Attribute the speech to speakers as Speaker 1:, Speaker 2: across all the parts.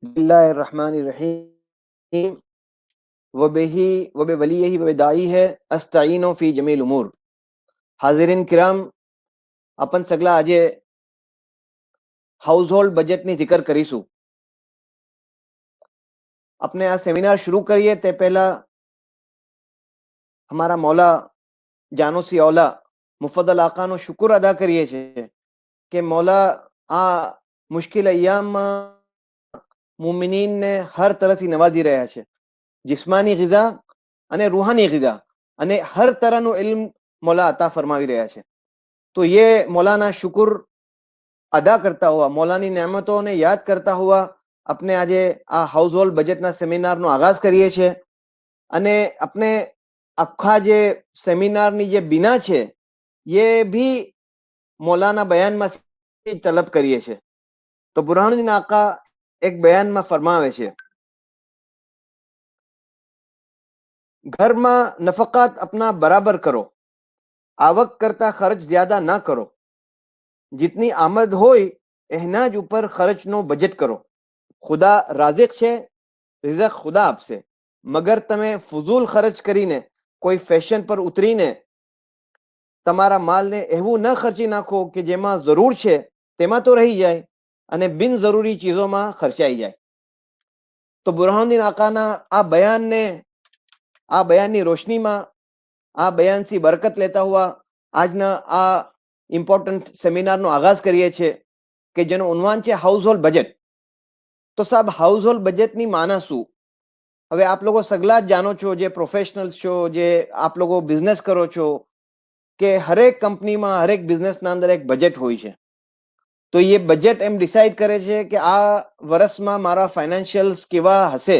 Speaker 1: बिस्मिल्लाहिर्रहमानिर्रहीम वबिही वबिवलियही वबिदाई અસ્તઈનો ફી જમીલ ઉમૂર. હાજરીન કિરામ, આપન સગલા આજે house hold બજેટની જિકર કરીશું. આપણે આ સેમિનાર શરૂ કરીએ તે પહેલા હમારા મૌલા જાનોસી औला મુફદ્દલ આકાનો શુક્ર અદા કરીએ છીએ કે મૌલા આ મુશ્કિલ અય્યામમાં મુમિનીનને હર તરફથી નવાજી રહ્યા છે. જિસ્માની ગિઝા અને રૂહાની ગિઝા અને હર તરહનું ઇલ્મ મૌલા અતા ફરમાવી રહ્યા છે. તો ये मौलाना शुक्र अदा करता हुआ, मौलानी नेमतों ने याद करता हुआ अपने આજે આ હાઉસ હોલ્ડ બજેટના સેમિનારનો આગાઝ કરીએ છીએ. અને આપણે આખા જે સેમિનારની જે બિના છે એ ભી મૌલાના બયાનમાં તલબ કરીએ છીએ. તો બુરહાનુદ્દીન આકા એક બયાનમાં ફરમાવે છે, ઘરમાં નફકાત अपना बराबर करो, आवक करता खर्च ज्यादा ना करो, जितनी आमद હોય એના જ ઉપર ખર્ચનો બજેટ કરો. ખુદા રાઝિક છે, રિઝક ખુદા આપશે, મગર તમે ફુઝૂલ ખર્ચ કરીને કોઈ ફેશન પર ઉતરીને તમારા માલને એવું ન ખર્ચી નાખો કે જેમાં જરૂર છે તેમાં તો રહી જાય અને બિનજરૂરી ચીજોમાં ખર્ચાઈ જાય. તો બુરહાનુદ્દીન આકાના આ બયાનની રોશનીમાં, આ બયાનથી બરકત લેતા હુઆ આજના આ ઇમ્પોર્ટન્ટ સેમિનારનો આગાઝ કરીએ છીએ કે જેનું ઉન્વાન છે હાઉસ હોલ્ડ બજેટ. તો સાહેબ, હાઉસ હોલ્ડ બજેટની માના શું? હવે આપ લોકો સગલા જ જાણો છો, જે પ્રોફેશનલ્સ છો, જે આપ લોકો બિઝનેસ કરો છો, કે હરેક કંપનીમાં હરેક બિઝનેસના અંદર એક બજેટ હોય છે. તો એ બજેટ એમ ડિસાઇડ કરે છે કે આ વર્ષમાં મારા ફાઇનાન્શિયલ્સ કેવા હશે,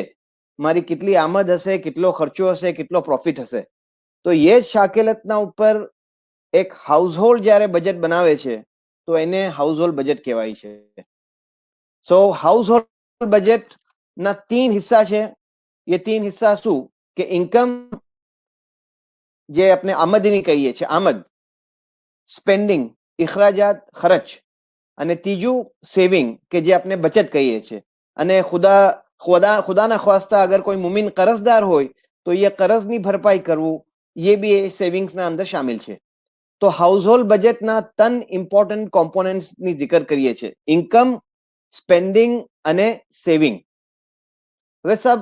Speaker 1: મારી કેટલી આમદ હશે, કેટલો ખર્ચો હશે, કેટલો પ્રોફિટ હશે. તો એ જ શાકેલતના ઉપર એક હાઉસ હોલ્ડ જ્યારે બજેટ બનાવે છે તો એને હાઉસ હોલ્ડ બજેટ કહેવાય છે. સો હાઉસ હોલ્ડ બજેટના 3 હિસ્સા છે. એ 3 હિસ્સા શું કે ઇન્કમ, જે આપણે આમદની કહીએ છીએ, આમદ, સ્પેન્ડિંગ, ઇખરાજાત, ખર્ચ, અને ત્રીજું સેવિંગ કે જે આપણે બચત કહીએ છીએ. અને ખુદાના ખ્વાસ્તા અગર કોઈ મુમિન કરજદાર હોય તો એ કરજની ભરપાઈ કરવું, એ બી સેવિંગ્સના અંદર શામિલ છે. તો હાઉસ હોલ્ડ બજેટના 3 ઇમ્પોર્ટન્ટ કોમ્પોનેન્ટ્સની જિકર કરીએ છીએ: ઇન્કમ, સ્પેન્ડિંગ અને સેવિંગ. હવે સાહેબ,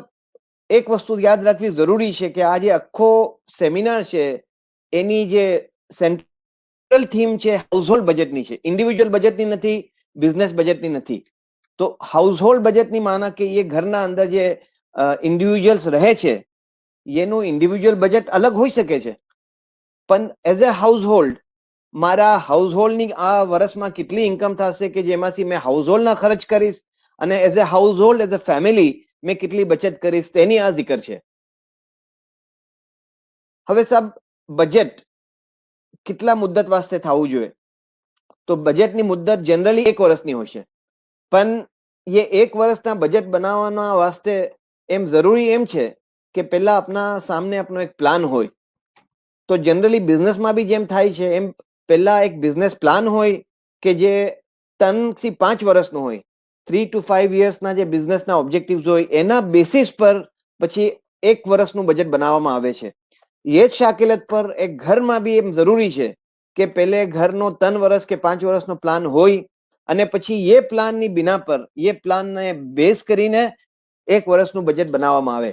Speaker 1: એક વસ્તુ યાદ રાખવી જરૂરી છે કે આ જે આખો સેમિનાર છે એની જે સેન્ટ્રલ થીમ છે હાઉસ હોલ્ડ બજેટની છે, ઇન્ડિવિજ્યુઅલ બજેટની નથી, બિઝનેસ બજેટની નથી. તો હાઉસ હોલ્ડ બજેટની માના કે એ ઘરના અંદર જે ઇન્ડિવિજ્યુઅલ્સ રહે છે એનું ઇન્ડિવિજ્યુઅલ બજેટ અલગ હોઈ શકે છે, પણ એઝ એ હાઉસ હોલ્ડ મારા હાઉસ હોલ્ડની આ વર્ષમાં કેટલી ઇન્કમ થશે કે જેમાંથી મેં હાઉસ હોલ્ડના ખર્ચ કરીશ, અને as a house hold, as a family મેં કેટલી બચત કરીશ, તેની આ જિકર છે. હવે સાહેબ, બજેટ કેટલા મુદ્દત વાસ્તે થવું જોઈએ? તો બજેટની મુદ્દત જનરલી 1 વર્ષની હોય છે, પણ એ 1 વર્ષના બજેટ બનાવવાના વાસ્તે એમ જરૂરી એમ છે કે પહેલા આપણા સામને આપણો એક પ્લાન હોય. તો જનરલી બિઝનેસમાં બી જેમ થાય છે એમ પહેલા એક બિઝનેસ પ્લાન હોય કે જે 3 થી 5 વર્ષનો હોય. 3 to 5 યર્સના જે બિઝનેસના ઓબ્જેક્ટિવ્સ હોય એના બેસિસ પર પછી 1 વર્ષનું બજેટ બનાવવામાં આવે છે. એ જ શાકેલત પર એક ઘરમાં બી એમ જરૂરી છે કે પહેલે ઘરનો 3 વર્ષ કે 5 વર્ષનો પ્લાન હોય અને પછી એ પ્લાનની બિના પર, એ પ્લાનને બેઝ કરીને 1 વર્ષનું બજેટ બનાવવામાં આવે.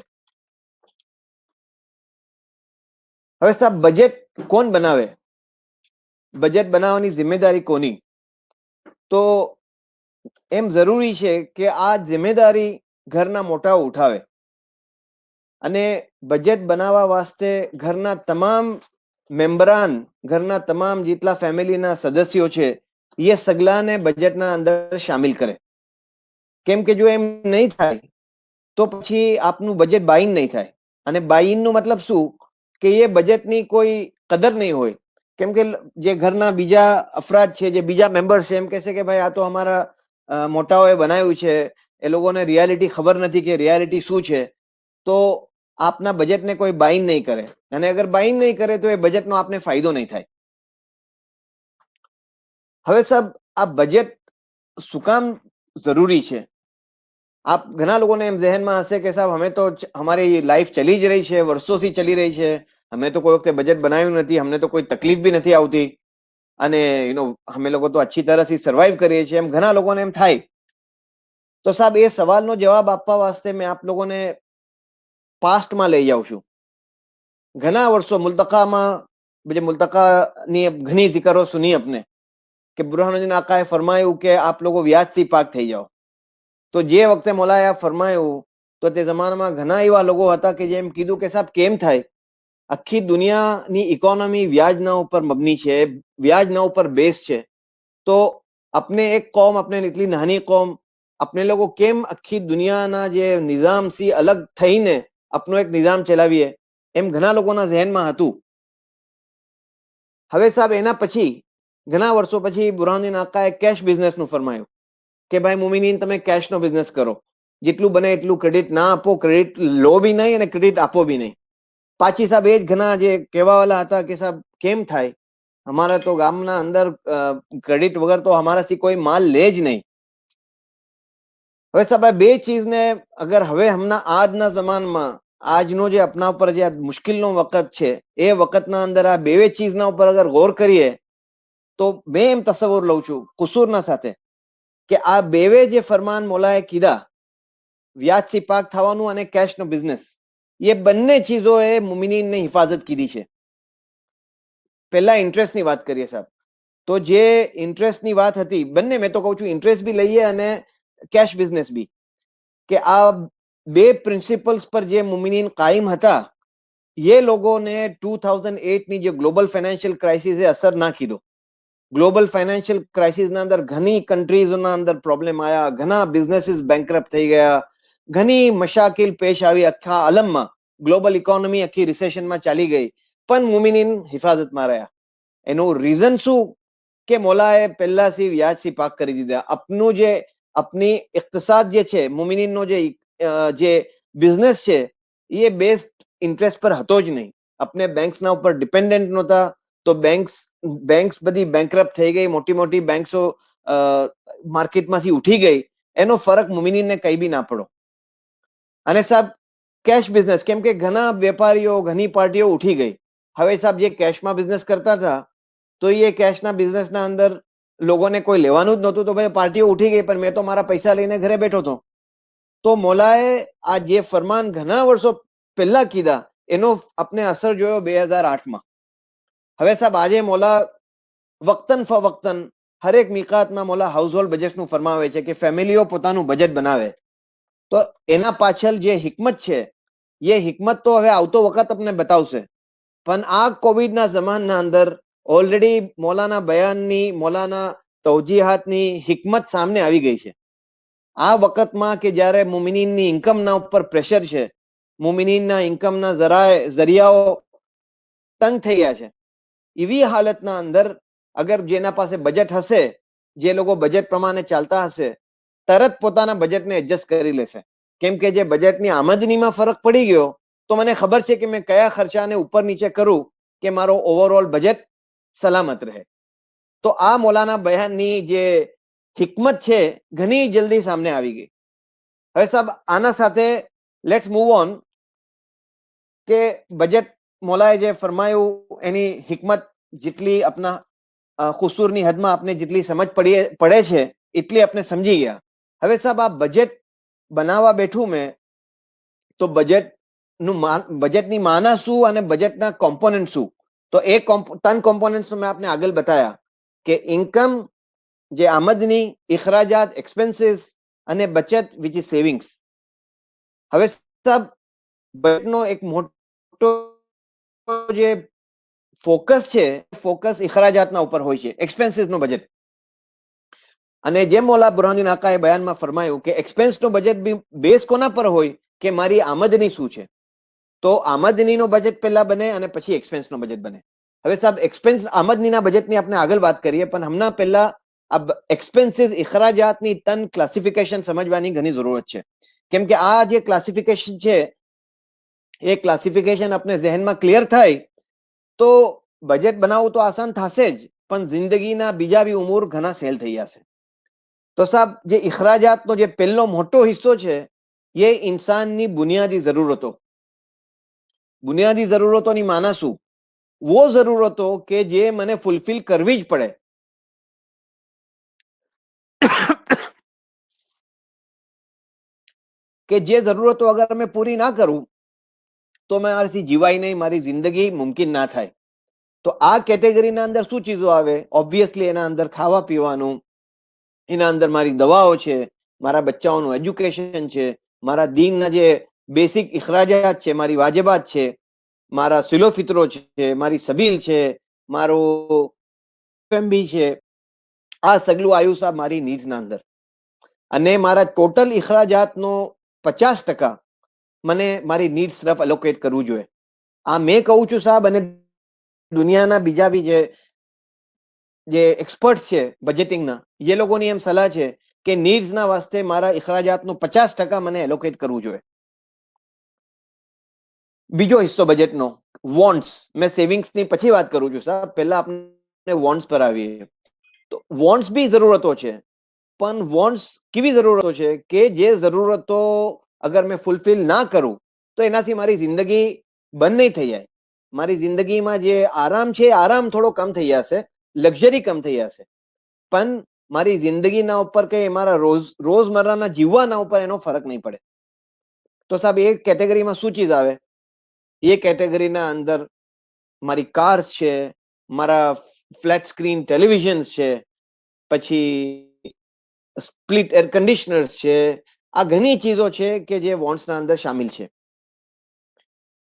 Speaker 1: હવે સાહેબ, બજેટ કોણ બનાવે? બજેટ બનાવવાની જિમ્મેદારી કોની? તો એમ જરૂરી છે કે આ જિમ્મેદારી ઘરના મોટાઓ ઉઠાવે અને બજેટ બનાવવા વાસ્તે ઘરના તમામ મેમ્બરાન, ઘરના તમામ જેટલા ફેમિલીના સદસ્યો છે એ સગલાને બજેટના અંદર શામિલ કરે. કેમ કે જો એમ નહીં થાય તો પછી આપનું બજેટ બાઇન નહીં થાય. અને બાઇનનું મતલબ શું કે એ બજેટની કોઈ કદર નહીં હોય. કેમ કે જે ઘરના બીજા અફરાદ છે, જે બીજા મેમ્બર્સ છે, એમ કહેશે કે ભાઈ આ તો અમારા મોટાઓએ બનાવ્યું છે, એ લોકોને રિયાલિટી ખબર નથી કે રિયાલિટી શું છે. તો આપના બજેટને કોઈ બાઇન નહીં કરે, અને અગર બાઇન નહીં કરે તો એ બજેટનો આપને ફાયદો નહીં થાય. હવે સાહેબ, આ બજેટ શું કામ જરૂરી છે? આપ ઘણા લોકોને એમ જહેનમાં હશે કે સાહેબ અમે તો હમારી લાઈફ ચલી જ રહી છે, વર્ષોથી ચલી રહી છે, અમે તો કોઈ વખતે બજેટ બનાવ્યું નથી, અમને તો કોઈ તકલીફ બી નથી આવતી અને અમે લોકો તો અચ્છી તરહથી સર્વાઈવ કરીએ છીએ, એમ ઘણા લોકોને એમ થાય. તો સાહેબ એ સવાલનો જવાબ આપવા વાસ્તે મેં આપ લોકોને પાસ્ટમાં લઈ જાઉં છું. ઘણા વર્ષો મુલ્તકાની ઘણી જિકરો સુની આપને કે બુરહાનુદ્દીન આકાએ ફરમાયું કે આપ લોકો વ્યાજથી પાક થઈ જાઓ. તો જે વખતે મોલાએ આ ફરમાયું તો તે જમાનામાં ઘણા એવા લોકો હતા કે જેમ કીધું કે સાહેબ કેમ થાય, આખી દુનિયાની ઇકોનોમી વ્યાજના ઉપર મબની છે, વ્યાજના ઉપર બેઝ છે, તો अपने एक कौम, अपने इतनी नानी कौम, अपने लोगों केम आखी दुनियाना જે નિઝામથી અલગ થઈને આપનો એક નિઝામ ચલાવીએ, એમ ઘણા લોકોના ઝહેનમાં હતું. હવે સાહેબ એના પછી ઘણા વર્ષો પછી બુરહાનુદ્દીન આકાએ કેશ બિઝનેસનું ફરમાયું કે ભાઈ મુમિનીન તમે કેશનો બિઝનેસ કરો, જેટલું બને એટલું ક્રેડિટ ના આપો, ક્રેડિટ લો બી નહીં અને ક્રેડિટ આપો બી નહીં. પાછી સાહેબ એ જ ઘણા જે કહેવાવાળા હતા કે સાહેબ કેમ થાય, हमारा तो ગામના અંદર ક્રેડિટ વગર તો હમારાથી કોઈ માલ લે જ નહીં. હવે સાહેબ આ બે ચીજને અગર હવે હમણાં આજના જમાનમાં આજનો જે આપના ઉપર જે મુશ્કેલનો વખત છે એ વખતના અંદર આ બે ચીજના ઉપર અગર ગૌર કરીએ તો મેં એમ તસવર લઉં છું કુસૂરના સાથે કે આ બેવે જે ફરમાન મોલાએ કીધા, વ્યાજથી પાક થવાનું અને કેશનો બિઝનેસ, એ બંને ચીજોએ મુમિનીનને હિફાજત કીધી છે. પહેલા ઇન્ટરેસ્ટની વાત કરીએ સાહેબ, તો જે ઇન્ટરેસ્ટની વાત હતી, બંને મેં તો કહું છું ઇન્ટરેસ્ટ બી લઈએ અને કેશ બિઝનેસ બી, કે આ બે પ્રિન્સિપલ્સ પર જે મુમિનીન કાયમ હતા, ये लोगों ने 2008 ની જે ગ્લોબલ ફાઇનાન્શિયલ ક્રાઇસિસે અસર ના કીધો. ગ્લોબલ ફાઇનાન્શિયલ ક્રાઇસિસના અંદર ઘણી કન્ટ્રીઝના અંદર પ્રોબ્લેમ આવ્યા, ઘણા બિઝનેસીસ બેન્કરપ્ટ થઈ ગયા, ઘણી મશાકિલ પેશ આવી, આખા આલમમાં ગ્લોબલ ઇકોનોમી આખી રિસેશનમાં ચાલી ગઈ, પણ મુમિનીન હિફાજતમાં રહ્યા. એનું રીઝન શું કે મોલાએ પહેલાથી વ્યાજથી પાક કરી દીધા. આપનું જે આપની ઇક્તિસાદ જે છે, મુમિનીનનો જે બિઝનેસ છે એ બેસ્ડ ઇન્ટરેસ્ટ પર હતો જ નહીં. આપણે બેંક્સના ઉપર ડિપેન્ડન્ટ નહોતા, તો બેંક્સ બધી બેન્કરપ્ટ થઈ ગઈ, મોટી મોટી બેંક્સો માર્કેટમાંથી ઉઠી ગઈ, એનો ફરક મુમિનીનને કઈ બી ના પડો. અને સાહેબ કેશ બિઝનેસ, કેમ કે ઘણા વેપારીઓ, ઘણી પાર્ટીઓ ઉઠી ગઈ. હવે સાહેબ જે કેશમાં બિઝનેસ કરતા હતા તો એ કેશના બિઝનેસના અંદર લોકોને કોઈ લેવાનું જ નહોતું, તો ભાઈ પાર્ટીઓ ઉઠી ગઈ, પણ મેં તો મારા પૈસા લઈને ઘરે બેઠો હતો. તો મોલાએ આ જે ફરમાન ઘણા વર્ષો પહેલા કીધા એનો આપણે અસર જોયો 2008માં. હવે સાહેબ આજે મોલા વક્તન ફવક્તન હરેક મિકાતમાં મોલા હાઉસહોલ્ડ બજેટનું ફરમાવે છે કે ફેમિલીઓ પોતાનું બજેટ બનાવે. તો એના પાછળ જે હિકમત છે એ હિકમત તો હવે આવતો વખત આપણે બતાવશે, પણ આ કોવિડના જમાનના અંદર ઓલરેડી મોલાના બયાનની, મોલાના તવજીહાતની હિકમત સામે આવી ગઈ છે. આ વખતમાં કે જ્યારે મુમિનીનની ઇન્કમના ઉપર પ્રેશર છે, મુમિનીનના ઇન્કમના જરિયાઓ તંગ થઈ ગયા છે, એવી હાલતના અંદર અગર જેના પાસે બજેટ હશે, જે લોકો બજેટ પ્રમાણે ચાલતા હશે, તરત પોતાના બજેટને એડજસ્ટ કરી લેશે. કેમ કે જે બજેટની આમદનીમાં ફરક પડી ગયો તો મને ખબર છે કે મેં કયા ખર્ચાને ઉપર નીચે કરું કે મારો ઓવરઓલ બજેટ સલામત રહે. તો આ મોલાના બયાનની જે હિકમત છે ઘણી જલ્દી સામે આવી ગઈ. હવે સાહેબ આના સાથે લેટ્સ મૂવ ઓન કે બજેટ મોલાએ જે ફરમાયું એની હિકમત જેટલી આપના કુસૂરની હદમાં આપણે જેટલી સમજ પડે છે એટલી આપણે સમજી ગયા. હવે સાહેબ આ બજેટ બનાવવા બેઠું મેં તો બજેટની માના શું અને બજેટના કોમ્પોનન્ટ શું, તો એ 3 કોમ્પોનન્ટ મેં આપને આગળ બતાવ્યા કે ઇન્કમ, જે આમદની, ઇખરાજાત, એક્સપેન્સીસ અને બચત વિચ ઇઝ સેવિંગ્સ. હવે સાહેબ બજેટનો એક મોટો જે ફોકસ છે, ફોકસ ઇખરાજાતના ઉપર હોય છે, એક્સપેન્સીસનો બજેટ. અને જેમ મોલા બુરહાનુદ્દીન આકાએ બયાનમાં ફરમાયું કે એક્સપેન્સનો બજેટ બી બેઝ કોના પર હોય કે મારી આમદની શું છે. તો આમદનીનો બજેટ પહેલા બને અને પછી એક્સપેન્સનો બજેટ બને. હવે સાહેબ એક્સપેન્સ આમદનીના બજેટની આપણે આગળ વાત કરીએ, પણ હમણાં પહેલા આ એક્સપેન્સીસ, ઇખરાજાતની 3 ક્લાસિફિકેશન સમજવાની ઘણી જરૂરત છે. કેમ કે આ જે ક્લાસિફિકેશન છે એ ક્લાસિફિકેશન આપણે ઝહેનમાં ક્લિયર થાય તો બજેટ બનાવવું તો આસાન થશે જ, પણ જિંદગીના બીજા બી ઉમૂર ઘણા સેલ થઈ જશે. તો સાહેબ જે ઇખરાજાતનો જે પહેલો મોટો હિસ્સો છે એ ઇન્સાનની બુનિયાદી જરૂરતોની માના શું? वो जरूरतो કે જે મને ફૂલફિલ કરવી જ પડે, કે જે જરૂરતો અગર મેં પૂરી ના કરું તો મારાથી જીવાય નહીં, મારી જિંદગી મુમકિન ના થાય. તો આ કેટેગરીના અંદર શું ચીજો આવે? ઓબ્વિયસલી એના અંદર ખાવા પીવાનું, એના અંદર મારી દવાઓ છે, મારા બચ્ચાઓનું એજ્યુકેશન છે, મારા દીનના જે બેસિક ઇખરાજાત છે, મારી વાજિબાત છે, મારા સિલો ફિતરો છે, મારી સબીલ છે, મારો એફએમબી છે, આ સગલું આવ્યું સાહેબ મારી નીડ્સના અંદર. અને મારા ટોટલ ઇખરાજાતનો 50% મને મારી નીડ્સ તરફ એલોકેટ કરવું જોઈએ. આ મેં કહું છું સાહેબ, અને દુનિયાના બીજા બી જે એક્સપર્ટ છે બજેટિંગના, એ લોકોની એમ સલાહ છે કે નીડ્સના વાસ્તે મારા ઇખરાજાતનો 50% મને એલોકેટ કરવું જોઈએ. બીજો હિસ્સો બજેટનો વોન્ટ્સ. મેં સેવિંગ્સની પછી વાત કરું છું સાહેબ, પહેલા આપણે વોન્ટ્સ પર આવીએ. તો વોન્ટ્સ બી જરૂરતો છે, પણ વોન્ટ્સ કેવી જરૂરતો છે કે જે જરૂરતો અગર મેં ફૂલફિલ ના કરું તો એનાથી મારી જિંદગી બંધ નહીં થઈ જાય. મારી જિંદગીમાં જે આરામ છે, આરામ થોડો કમ થઈ જશે, લક્ઝરી કમ થઈ જશે, પણ મારી જિંદગીના ઉપર કે મારા રોજમર્રાના જીવવાના ઉપર એનો ફરક નહીં પડે. તો સાહેબ એ કેટેગરીમાં શું ચીજ આવે? એ કેટેગરીના અંદર મારી કાર્સ છે, મારા ફ્લેટ સ્ક્રીન ટેલિવિઝન છે, પછી સ્પ્લિટ એર કન્ડિશનર્સ છે, આ ઘણી ચીજો છે કે જે વોન્ટ્સના અંદર શામિલ છે.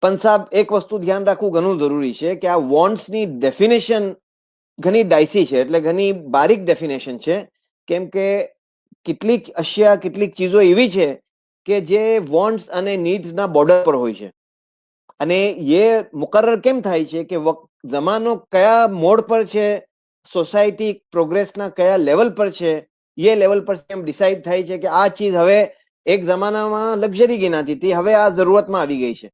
Speaker 1: પણ સાહેબ એક વસ્તુ ધ્યાન રાખવું ઘણું જરૂરી છે કે આ વોન્ટ્સની ડેફિનેશન ઘણી ડાયસી છે, એટલે ઘણી બારીક ડેફિનેશન છે, કેમ કે કેટલીક અશ્યા, કેટલીક ચીજો એવી છે કે જે વોન્ટ્સ અને નીડ્સના બોર્ડર પર હોય છે. અને એ મુકર્રર કેમ થાય છે કે જમાનો કયા મોડ પર છે, સોસાયટી પ્રોગ્રેસના કયા લેવલ પર છે, એ લેવલ પર એમ ડિસાઇડ થાય છે કે આ ચીજ હવે એક જમાનામાં લક્ઝરી ગણાતી હતી, હવે આ જરૂરતમાં આવી ગઈ છે.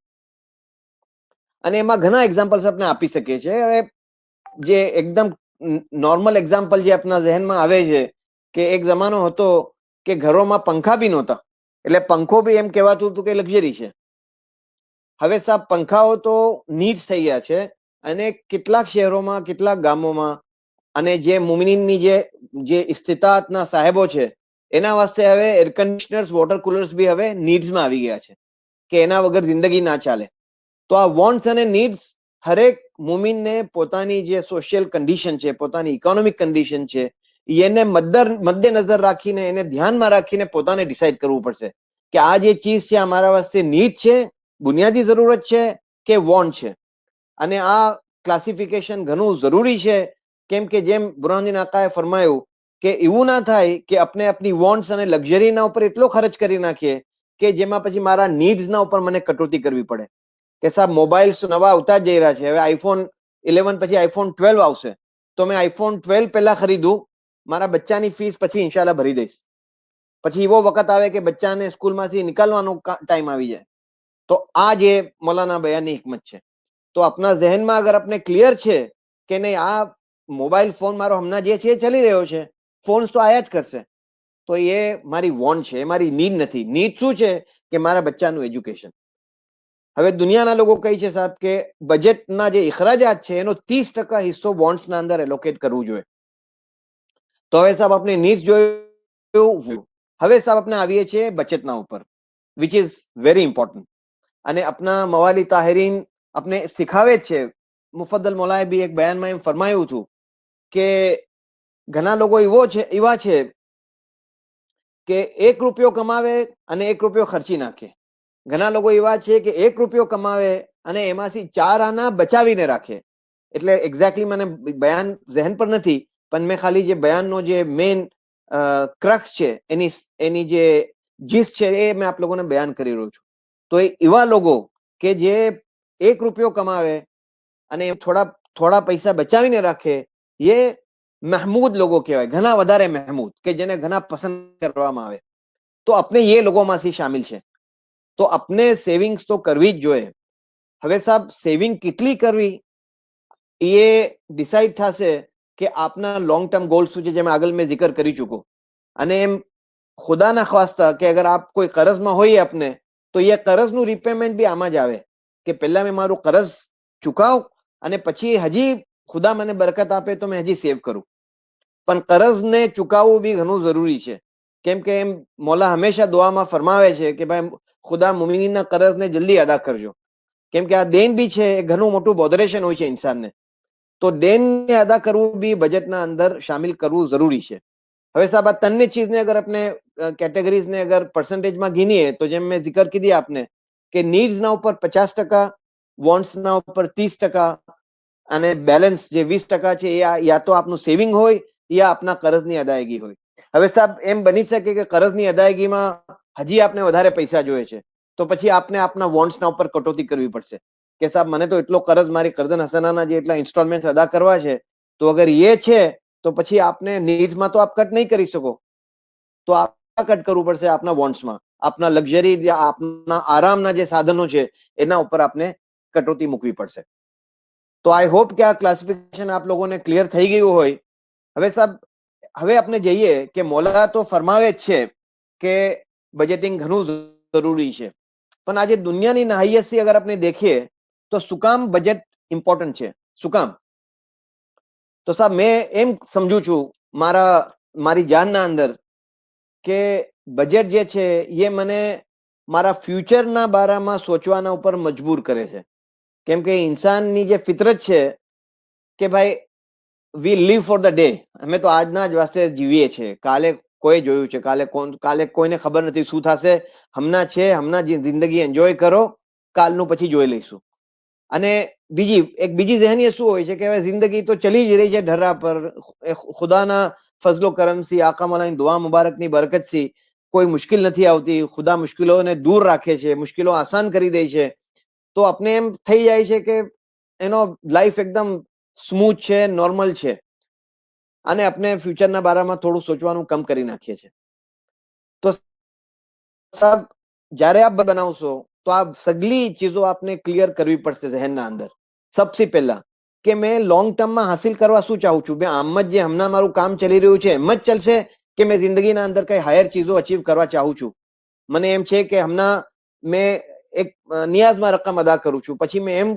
Speaker 1: અને એમાં ઘણા એક્ઝામ્પલ્સ આપણે આપી શકીએ છીએ. હવે જે એકદમ નોર્મલ એક્ઝામ્પલ જે આપણા જહેનમાં આવે છે કે એક જમાનો હતો કે ઘરોમાં પંખા બી નહોતા, એટલે પંખો બી એમ કહેવાતું હતું કે લક્ઝરી છે. હવે સાહેબ પંખાઓ તો નીડ્સ થઈ ગયા છે, અને કેટલાક શહેરોમાં, કેટલાક ગામોમાં, અને જે મુમિનીનની જે ઇસ્તિતાતના સાહેબો છે એના વાસ્તે હવે એર કન્ડિશનર્સ, વોટર કુલર્સ બી હવે નીડ્સમાં આવી ગયા છે કે એના વગર જિંદગી ના ચાલે. તો આ વોન્ટ્સ અને નીડ્સ હરેક મુમિનને પોતાની જે સોશિયલ કન્ડિશન છે, પોતાની ઇકોનોમિક કન્ડિશન છે, એને મદ્દેનજર રાખીને, એને ધ્યાનમાં રાખીને પોતાને ડિસાઇડ કરવું પડશે કે આ જે ચીજ છે આ મારા વાસ્તે નીડ છે, બુનિયાદી જરૂરત છે કે વોન્ટ છે. અને આ ક્લાસિફિકેશન ઘણું જરૂરી છે, કેમ કે જેમ બુરહાનુદ્દીન આકાએ ફરમાયું કે એવું ના થાય કે આપણે આપણી વોન્ટ્સ અને લક્ઝરીના ઉપર એટલો ખર્ચ કરી નાખીએ કે જેમાં પછી મારા નીડ્સના ઉપર મને કટોતી કરવી પડે. કે સાહેબ મોબાઈલ્સ નવા આવતા જ જઈ રહ્યા છે, હવે આઈફોન 11 પછી આઈફોન 12 આવશે, તો મેં આઈફોન 12 પહેલા ખરીદું, મારા બચ્ચાની ફીસ પછી ઇન્શાલ્લાહ ભરી દઈશ. પછી એવો વખત આવે કે બચ્ચાને સ્કૂલમાંથી નીકળવાનો ટાઈમ આવી જાય. તો આ જે મૌલાના બયાનની હિકમત છે. તો આપના જહેનમાં અગર આપણે ક્લિયર છે કે નહીં, આ મોબાઈલ ફોન મારો હમણાં જે છે એ ચાલી રહ્યો છે, ફોન્સ તો આયા જ કરશે, તો એ મારી વોન્ટ છે, એ મારી નીડ નથી. નીડ શું છે કે મારા બચ્ચાનું એજ્યુકેશન. હવે દુનિયાના લોકો કહે છે સાહેબ કે બજેટના જે ઇખરાજાત છે એનો 30% હિસ્સો વોન્ટ્સના અંદર એલોકેટ કરવું જોઈએ. તો હવે સાહેબ આપણે નીડ્સ જોયું, હવે સાહેબ આપણે આવીએ છીએ બચતના ઉપર, વિચ ઇઝ વેરી ઇમ્પોર્ટન્ટ. અને આપના મવાલી તાહિરીન આપણે શીખાવે જ છે. મુફદ્દલ મૌલાએ બી એક બયાનમાં એમ ફરમાયું હતું કે ઘણા લોકો એવા છે કે 1 રૂપિયો કમાવે અને 1 રૂપિયો ખર્ચી નાખે. ઘણા લોકો એવા છે કે 1 રૂપિયો કમાવે અને એમાંથી 4 આના બચાવીને રાખે. એટલે એક્ઝેક્ટલી મને બયાન જહેન પર નથી, પણ મેં ખાલી જે બયાનનો જે મેઇન ક્રક્સ છે, એની જે જીસ છે એ મેં આપ લોકોને બયાન કરી રહ્યો છું. તો એવા લોકો કે જે 1 રૂપિયો કમાવે અને થોડા પૈસા બચાવીને રાખે, એ મહેમૂદ લોકો કહેવાય, ઘણા વધારે મહેમૂદ, કે જેને ઘણા પસંદ કરવામાં આવે. તો આપણે એ લોકોમાંથી શામિલ છે. તો આપણે સેવિંગ્સ તો કરવી જ જોઈએ. હવે સાહેબ સેવિંગ કેટલી કરવી એ ડિસાઇડ થશે કે આપના લોંગ ટર્મ ગોલ્સ શું છે, જેમ આગળ મેં જિકર કરી ચૂકો. અને એમ ખુદાના ખ્વાસ્તા કે અગર આપ કોઈ કર્જમાં હોઈએ આપને, તો એ કર્જનું રિપેમેન્ટ બી આમાં જ આવે કે પહેલા મેં મારું કર્જ ચુકાવ અને પછી હજી ખુદા મને બરકત આપે તો મેં હજી સેવ કરું. પણ કર્જને ચુકાવવું બી ઘણું જરૂરી છે, કેમ કે એમ મોલા હંમેશા દુઆમાં ફરમાવે છે કે ભાઈ ખુદા મુમિનીના કર્જને જલ્દી અદા કરજો, કેમ કે આ દેન બી છે એ ઘણું મોટું બોધરેશન હોય છે ઇન્સાનને. તો દેનને અદા કરવું બી બજેટના અંદર શામિલ કરવું જરૂરી છે. હવે સાહેબ આ તન્ને ચીજને અગર આપણે કેટેગરીઝને અગર પર્સન્ટેજમાં ગીનીએ તો જેમ મેં જિકર કીધી આપને કે નીડ્સના ઉપર 50%, વોન્ટ્સના ઉપર 30% અને બેલેન્સ જે 20% છે એ યા તો આપનું સેવિંગ હોય યા આપના કર્જની અદાયગી હોય. હવે સાહેબ એમ બની શકે કે કર્જની અદાયગીમાં હજી આપને વધારે પૈસા જોઈએ છે, તો પછી આપને આપના વોન્ટ્સના ઉપર કટોતી કરવી પડશે કે સાહેબ મને તો એટલો કર્જ મારી કર્જન હસનાના જે એટલા ઇન્સ્ટોલમેન્ટ અદા કરવા છે, તો અગર એ છે તો પછી આપને નીડ્સમાં તો આપ કટ નહીં કરી શકો, તો આપ કટ કરવું પડશે આપના વોન્ટ્સમાં, આપના લક્ઝરી આપના આરામના જે સાધનો છે એના ઉપર આપને કટોતી મૂકવી પડશે. તો આઈ હોપ કે આ ક્લાસિફિકેશન આપ લોકોને ક્લિયર થઈ ગયું હોય. હવે સાહેબ હવે આપણે જઈએ કે મોલા તો ફરમાવે જ છે કે બજેટિંગ ઘણું જરૂરી છે, પણ આજે દુનિયાની નહાયતથી અગર આપણે દેખીએ તો શું કામ બજેટ ઇમ્પોર્ટન્ટ છે, શું કામ? તો સાહેબ મેં એમ સમજુ છું મારી જાનના અંદર કે બજેટ જે છે એ મને મારા ફ્યુચરના બારામાં સોચવાના ઉપર મજબૂર કરે છે, કેમ કે ઇન્સાનની જે ફિતરત છે કે ભાઈ વી લીવ ફોર ધ ડે, અમે તો આજના જ વાસ્તે જીવીએ છીએ, કાલે કોઈ જોયું છે, કાલે કોઈને ખબર નથી શું થશે. હમણાં છે, હમણાં જિંદગી એન્જોય કરો, કાલનું પછી જોઈ લઈશું. અને બીજી ઝહેનિયત શું હોય છે કે હવે જિંદગી તો ચલી જ રહી છે ઢર્રા પર, ખુદાના ફઝલો કરમથી, આકા મૌલાની દુઆ મુબારકની બરકતથી કોઈ મુશ્કેલ નથી આવતી, ખુદા મુશ્કેલોને દૂર રાખે છે, મુશ્કેલો આસાન કરી દે છે. તો આપણે એમ થઈ જાય છે કે એનો લાઈફ એકદમ સ્મૂથ છે, નોર્મલ છે, અને આપણે ફ્યુચરના બારામાં થોડું સોચવાનું કમ કરી નાખીએ છીએ. તો સાહેબ જ્યારે આપ બનાવશો તો આ સગલી ચીજો આપને ક્લિયર કરવી પડશે જહેનના અંદર. સૌથી પહેલા કે મેં લોંગ ટર્મમાં હાસિલ કરવા શું ચાહું છું, મેં આમ જ જે હમણાં મારું કામ ચલી રહ્યું છે એમ જ ચાલશે કે મેં જિંદગીના અંદર કઈ હાયર ચીજો અચીવ કરવા ચાહું છું. મને એમ છે કે હમણાં મેં એક નિયાઝમાં રકમ અદા કરું છું, પછી મેં એમ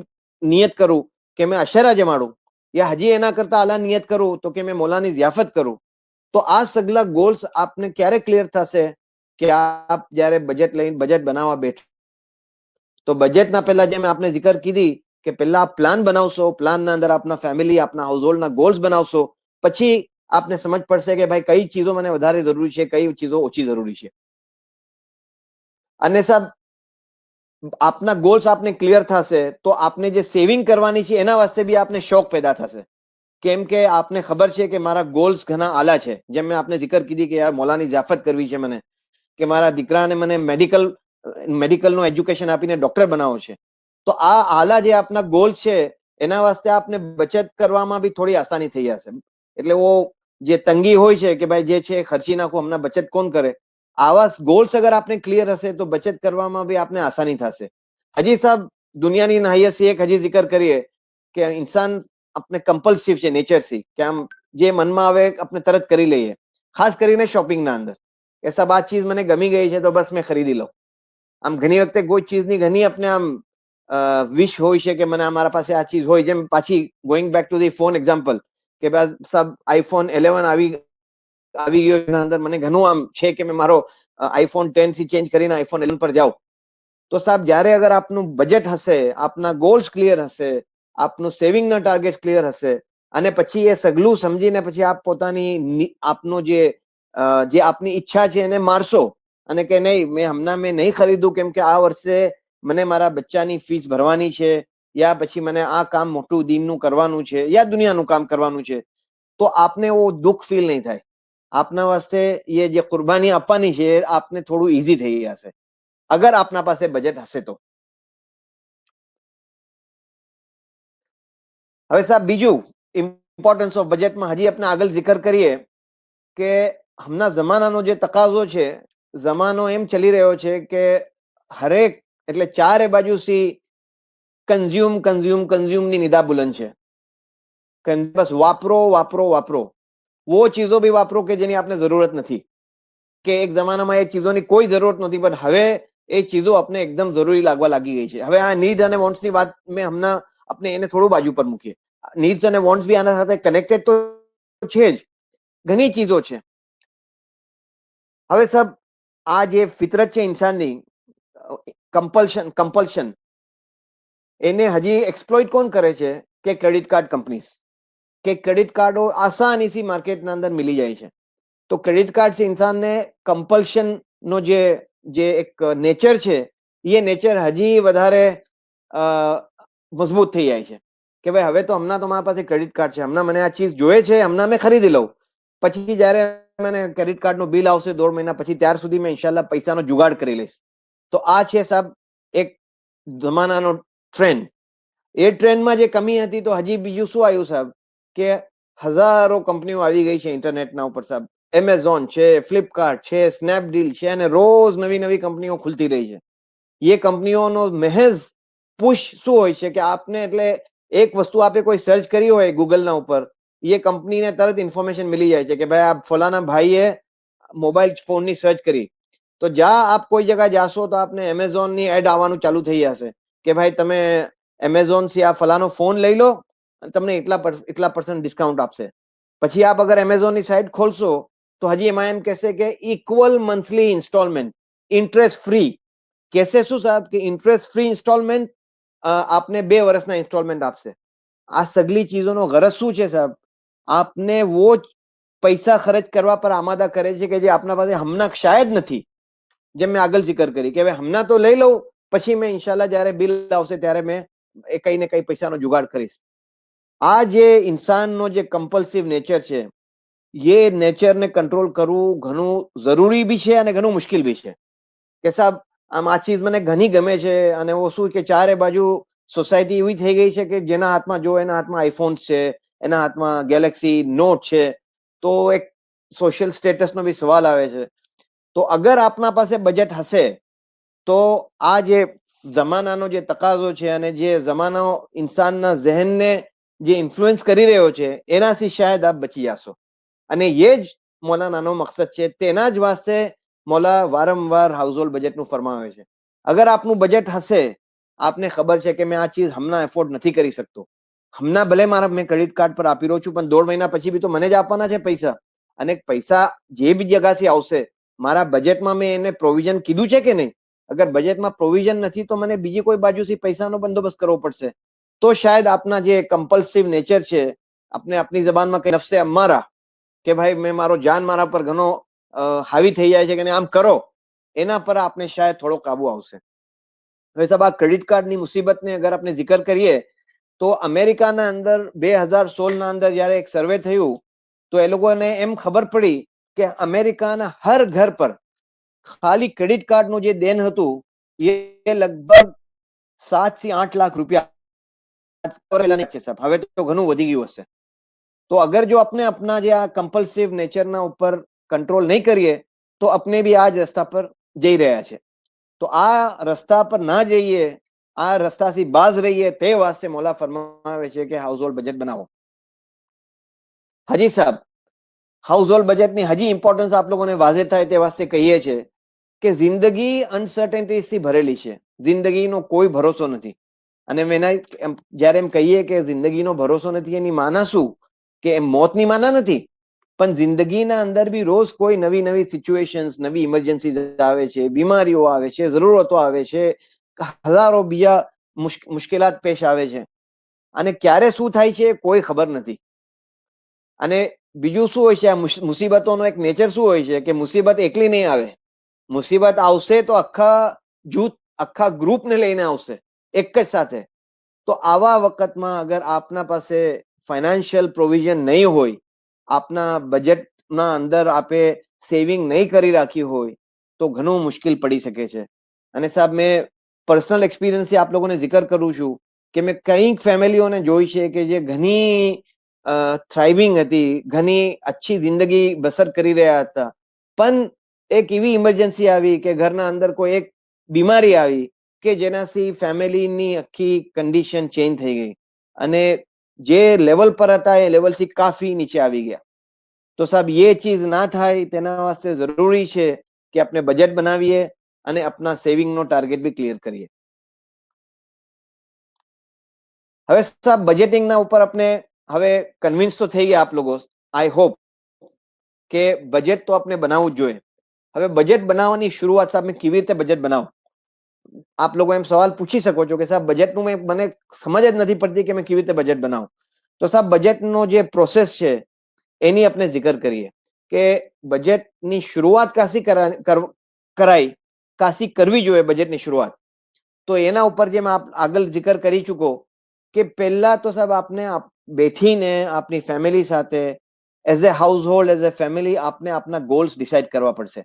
Speaker 1: નિયત કરું કે મેં અશરા જમાડું, યા હજી એના કરતા આલા નિયત કરું તો કે મેં મોલાની ઝિયાફત કરું. તો આ સગલા ગોલ્સ આપને ક્યારે ક્લિયર થશે કે આપ જ્યારે બજેટ બનાવવા બેઠો, તો બજેટના પહેલા જે મેં આપને જિકર કીધી કે પહેલા આપ પ્લાન બનાવશો, પ્લાનના અંદર આપના ફેમિલી, આપના હાઉસહોલ્ડના ગોલ્સ બનાવશો, પછી આપને સમજ પડશે કે ભાઈ કઈ ચીજો મને વધારે જરૂરી છે, કઈ ચીજો ઓછી જરૂરી છે. અને સાહેબ આપના ગોલ્સ આપને ક્લિયર થશે તો આપને જે સેવિંગ કરવાની છે એના વાસ્તે બી આપને શોખ પેદા થશે, કેમ કે આપને ખબર છે કે મારા ગોલ્સ ઘણા આલા છે. જેમ મેં આપને જિકર કીધી કે યાર મોલાની ઝિયાફત કરવી છે મને, કે મારા દીકરાને મને મેડિકલનું એજ્યુકેશન આપીને ડોક્ટર બનાવવો છે. તો આ આલા જે આપના ગોલ્સ છે એના વાસ્તે આપને બચત કરવામાં બી થોડી આસાની થઈ જશે. એટલે ઓ જે તંગી હોય છે કે ભાઈ જે છે ખર્ચી નાખું, હમણાં બચત કોણ કરે, આવા ગોલ્સ અગર આપને ક્લિયર હશે તો બચત કરવામાં બી આપને આસાની થશે. હજી સાહેબ દુનિયાની નહાયતથી એક હજી જિકર કરીએ કે ઇન્સાન આપણે કમ્પલ્સિવ છે નેચરથી, કે આમ જે મનમાં આવે આપણે તરત કરી લઈએ, ખાસ કરીને શોપિંગના અંદર. એ સાહેબ આ ચીજ મને ગમી ગઈ છે તો બસ મેં ખરીદી લઉં. આમ ઘણી વખતે કોઈ ચીજની ઘણી આપણે આમ વિશ હોય છે કે મને મારા પાસે આ ચીજ હોય. જેમ પાછી going back to the phone example કે સાહેબ આઈફોન 11 આવી ગયો એના અંદર મને ઘણું આમ છે કે મેં મારો આઈફોન 10 થી ચેન્જ કરીને આઈફોન 11 પર જાઉં. તો સાહેબ જ્યારે અગર આપનું બજેટ હશે, આપના ગોલ્સ ક્લિયર હશે, આપનું સેવિંગના ટાર્ગેટ ક્લિયર હશે, અને પછી એ સગલું સમજીને પછી આપ પોતાની આપનો જે આપની ઈચ્છા છે એને મારશો, અને કે નહીં મેં નહીં ખરીદું કેમ કે આ વર્ષે મને મારા બચ્ચાની ફીસ ભરવાની છે, યા પછી મને આ કામ મોટું દીનનું કરવાનું છે, યા દુનિયાનું કામ કરવાનું છે, તો આપને એવો દુઃખ ફીલ નહીં થાય. આપના વાસ્તે એ જે કુરબાની આપવાની છે એ આપને થોડું ઈઝી થઈ જશે અગર આપના પાસે બજેટ હશે તો. હવે સાહેબ બીજું ઇમ્પોર્ટન્સ ઓફ બજેટમાં હજી આપણે આગળ જિકર કરીએ કે હમણાં જમાનાનો જે તકાજો છે, જમાનો એમ ચલી રહ્યો છે કે હરેક એટલે ચારે બાજુથી કન્ઝ્યુમની નિદા બુલંદ છે. બસ વાપરો. વો ચીજો ભી વાપરો કે જેની આપને જરૂરત નથી. કે એક જમાનામાં એ ચીજોની કોઈ જરૂરત નહોતી, પણ હવે એ ચીજો આપણે એકદમ જરૂરી લાગવા લાગી ગઈ છે. હવે આ નીડ અને વોન્ટ્સની વાત મેં હમણાં આપણે એને થોડું બાજુ પર મૂકીએ. નીડ્સ અને વોન્ટ્સ બી આના સાથે કનેક્ટેડ તો છે જ, ઘણી ચીજો છે. હવે સાહેબ, આ જે ફિતરત છે ઇન્સાનની, કમ્પલ્શન, એને હજી એક્સપ્લોઇટ કોણ કરે છે? કે ક્રેડિટ કાર્ડ કંપનીઝ, કે ક્રેડિટ કાર્ડો આસાની થી માર્કેટના અંદર મિલી જાય છે. તો ક્રેડિટ કાર્ડ से इंसान ने कंपल्शन નો જે એક નેચર છે, એ નેચર હજી વધારે મજબૂત થઈ જાય છે કે ભાઈ હવે તો હમણાં તો મારા પાસે ક્રેડિટ કાર્ડ છે, હમણાં મને આ ચીજ જોઈએ છે, હમણાં મેં ખરીદી લઉં, પછી જયારે મને ક્રેડિટ કાર્ડનું બિલ આવશે 1.5 મહિના પછી, ત્યાર સુધી મેં ઇન્શાલ્લાહ પૈસાનો જુગાડ કરી લઈશ. તો આ છે સાહેબ એક જમાનાનો ટ્રેન્ડ. એ ટ્રેન્ડમાં જે કમી હતી, તો હજી બીજું શું આવ્યું સાહેબ, કે હજારો કંપનીઓ આવી ગઈ છે ઇન્ટરનેટના ઉપર સાહેબ. એમેઝોન છે, ફ્લિપકાર્ટ છે, સ્નેપડીલ છે, અને રોજ નવી નવી કંપનીઓ ખુલતી રહી છે. એ કંપનીઓનો મહેજ પુશ શું હોય છે કે આપને, એટલે એક વસ્તુ આપે કોઈ સર્ચ કરી હોય ગૂગલના ઉપર, એ કંપનીને તરત ઇન્ફોર્મેશન મિલી જાય છે કે ભાઈ આ ફલાના ભાઈએ મોબાઈલ ફોનની સર્ચ કરી, તો જ્યાં આપ કોઈ જગ્યા જાશો તો આપને એમેઝોનની એડ આવવાનું ચાલુ થઈ જશે કે ભાઈ તમે એમેઝોન થી આ ફલાનો ફોન લઈ લો અને તમને એટલા % ડિસ્કાઉન્ટ આપશે. પછી આપ અગર એમેઝોનની સાઇટ ખોલશો તો હજી એમાં એમ કહેશે કે equal monthly installment, interest free. કહેશે શું સાહેબ કે ઇન્ટરેસ્ટ ફ્રી ઇન્સ્ટોલમેન્ટ આપને 2 વર્ષના ઇન્સ્ટોલમેન્ટ આપશે. આ સગલી ચીજોનો ગરજ શું છે સાહેબ? આપને વો પૈસા ખર્ચ કરવા પર આમાદા કરે છે કે જે આપના પાસે હમણાં શાયદ નથી. જેમ મેં આગળ જિકર કરી કે હમણાં તો લઈ લઉં, પછી મેં ઇન્શાલ્લાહ જયારે બિલ આવશે ત્યારે મેં કઈ ને કઈ પૈસાનો જુગાડ કરીશ. આ જે ઇન્સાનનો જે કમ્પલ્સિવ નેચર છે, એ નેચરને કંટ્રોલ કરવું ઘણું જરૂરી બી છે અને ઘણું મુશ્કેલ બી છે. કે સાહેબ આમ આ ચીજ મને ઘણી ગમે છે, અને વો શું કે ચારે બાજુ સોસાયટી એવી થઈ ગઈ છે કે જેના હાથમાં જો એના હાથમાં આઈફોન્સ છે, એના હાથમાં ગેલેક્સી નોટ છે, તો એક સોશિયલ સ્ટેટસનો બી સવાલ આવે છે. તો અગર આપના પાસે બજેટ હશે તો આ જે જમાનાનો જે તકાજો છે અને જે જમાનો ઇન્સાનના ઝહેનને જે ઇન્ફ્લુઅન્સ કરી રહ્યો છે, એનાથી શાયદ આપ બચી જશો. અને એ જ મૌલાનાનો મકસદ છે. તેના જ વાસ્તે મૌલા વારંવાર હાઉસહોલ્ડ બજેટનું ફરમાવે છે. અગર આપનું બજેટ હશે, આપને ખબર છે કે મેં આ ચીજ હમણાં એફોર્ડ નથી કરી શકતો, હમણાં ભલે મેં ક્રેડિટ કાર્ડ પર આપી રહ્યો છું, પણ 1.5 મહિના પછી બી તો મને જ આપવાના છે પૈસા, અને પૈસા જે બી જગ્યાથી આવશે મારા બજેટમાં મેં એને પ્રોવિઝન કીધું છે કે નહીં? અગર બજેટમાં પ્રોવિઝન નથી તો મને બીજી કોઈ બાજુથી પૈસાનો બંદોબસ્ત કરવો પડશે. તો શાયદ આપના જે કમ્પલ્સિવ નેચર છે, આપને આપની જબાનમાં કઈ નફસે અમારા કે ભાઈ મેં મારો જાન મારા પર ઘણો હાવી થઈ જાય છે કે આમ કરો, એના પર આપને શાયદ થોડો કાબુ આવશે. હવે સાહેબ આ ક્રેડિટ કાર્ડની મુસીબતને અગર આપણે જિકર કરીએ તો અમેરિકાના અંદર 2016ના અંદર જયારે એક સર્વે થયું તો એ લોકોને એમ ખબર પડી કે અમેરિકાના હર ઘર પર ખાલી ક્રેડિટ કાર્ડનું જે દેન હતું એ લગભગ 7 થી 8 લાખ રૂપિયા છે સાહેબ. હવે તો ઘણું વધી ગયું હશે. તો અગર જો આપણે આપના જે આ કમ્પલ્સિવ નેચરના ઉપર કંટ્રોલ નહીં કરીએ તો આપણે બી આ જ રસ્તા પર જઈ રહ્યા છે. તો આ રસ્તા પર ના જઈએ, આ રસ્તાથી બાજ રહીએ, તે વાસ્તે મૌલા ફરમાવે છે કે હાઉસહોલ્ડ બજેટ બનાવો. હાજી સાહેબ, હાઉસહોલ્ડ બજેટની હજી ઇમ્પોર્ટન્સ આપ લોકોને વાઝે થાય તે વાસ્તે કહીએ છીએ કે જિંદગી અનસર્ટેનિટીઝથી ભરેલી છે. જિંદગીનો કોઈ ભરોસો નથી. અને જયારે એમ કહીએ કે જિંદગીનો ભરોસો નથી, એની માના શું? કે એમ મોતની માના નથી, પણ જિંદગીના અંદર બી રોજ કોઈ નવી નવી સિચ્યુએશન્સ, નવી ઇમરજન્સી આવે છે, બીમારીઓ આવે છે, જરૂરતો આવે છે, હજારો બીજા મુશ્કેલાત પેશ આવે છે, અને ક્યારે શું થાય છે કોઈ ખબર નથી. અને બીજું શું હોય છે, આ મુસીબતોનો એક નેચર શું હોય છે કે મુસીબત એકલી નહીં આવે. મુસીબત આવશે તો આખા જૂથ, આખા ગ્રુપને લઈને આવશે એક જ સાથે. તો આવા વખતમાં અગર આપના પાસે ફાઇનાન્શિયલ પ્રોવિઝન નહીં હોય, આપના બજેટના અંદર આપે સેવિંગ નહીં કરી રાખી હોય તો ઘણું મુશ્કેલ પડી શકે છે. અને સાહેબ મેં પર્સનલ એક્સપિરિયન્સથી આપ લોકોને જિકર કરું છું કે મેં કંઈક ફેમિલીઓને જોઈ છે કે જે ઘણી થ્રાઇવિંગ હતી, ઘણી અચ્છી જિંદગી બસર કરી રહ્યા હતા, પણ એક એવી ઇમરજન્સી આવી કે ઘરના અંદર કોઈ એક બીમારી આવી કે જેનાથી ફેમિલીની આખી કન્ડિશન ચેન્જ થઈ ગઈ, અને જે લેવલ પર હતા એ લેવલથી કાફી નીચે આવી ગયા. તો સાહેબ ये चीज ના થાય તેના વાસ્તે જરૂરી છે કે આપણે બજેટ બનાવીએ અને આપના સેવિંગ નો ટાર્ગેટ બી ક્લિયર કરીએ. હવે સાહેબ બજેટિંગ ના ઉપર આપણે હવે કન્વિન્સ તો થઈ ગયા આપ લોકો. આઈ હોપ કે બજેટ તો આપણે બનાવવું જ જોઈએ. હવે બજેટ બનાવવાની શરૂઆત સાહેબ મેં કેવી રીતે બજેટ બનાવો? આપ લોકો એમ સવાલ પૂછી શકો છો કે સાહેબ બજેટનું મને સમજ જ નથી પડતી કે મેં કેવી રીતે બજેટ બનાવું. તો સાહેબ બજેટનો જે પ્રોસેસ છે એની આપણે જિકર કરીએ કે બજેટની શરૂઆત કાશી કરાય, કાશી કરવી જોઈએ બજેટની શરૂઆત. તો એના ઉપર જે મેં આગળ જિકર કરી ચૂકો કે પહેલા તો સાહેબ આપને બેઠીને આપની ફેમિલી સાથે as a house hold, as a family આપને આપના ગોલ્સ ડિસાઇડ કરવા પડશે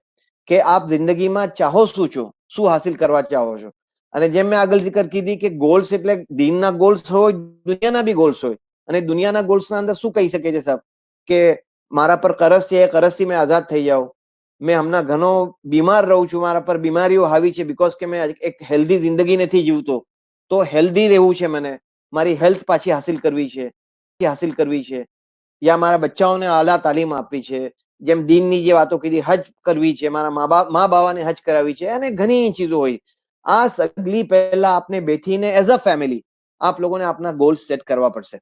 Speaker 1: કે આપ જિંદગીમાં ચાહો શું છો, શું હાસિલ કરવા ચાહો છો. અને જેમ મેં આગળ જિકર કીધી કે ગોલ્સ એટલે દીનના ગોલ્સ હોય, દુનિયાના બી ગોલ્સ હોય. અને દુનિયાના ગોલ્સના અંદર શું કહી શકે છે સાહેબ કે મારા પર કરજ છે, એ કરજથી મેં આઝાદ થઈ જાઉં. મેં હમણાં ઘણો બીમાર રહું છું, મારા પર બીમારીઓ હાવી છે બીકોઝ કે મેં એક હેલ્ધી જિંદગી નથી જીવતો. તો હેલ્ધી રહેવું છે, મને મારી હેલ્થ પાછી હાસિલ કરવી છે, યા મારા બચ્ચાઓને આલા તાલીમ આપવી છે, જેમ દીનની જે વાતો કીધી હજ કરવી છે, મારા મા બાવાને હજ કરાવી છે, અને ઘણી ચીજો હોય. આ સગલી પહેલા આપને બેઠીને એઝ અ ફેમિલી આપ લોકોને આપના ગોલ્સ સેટ કરવા પડશે.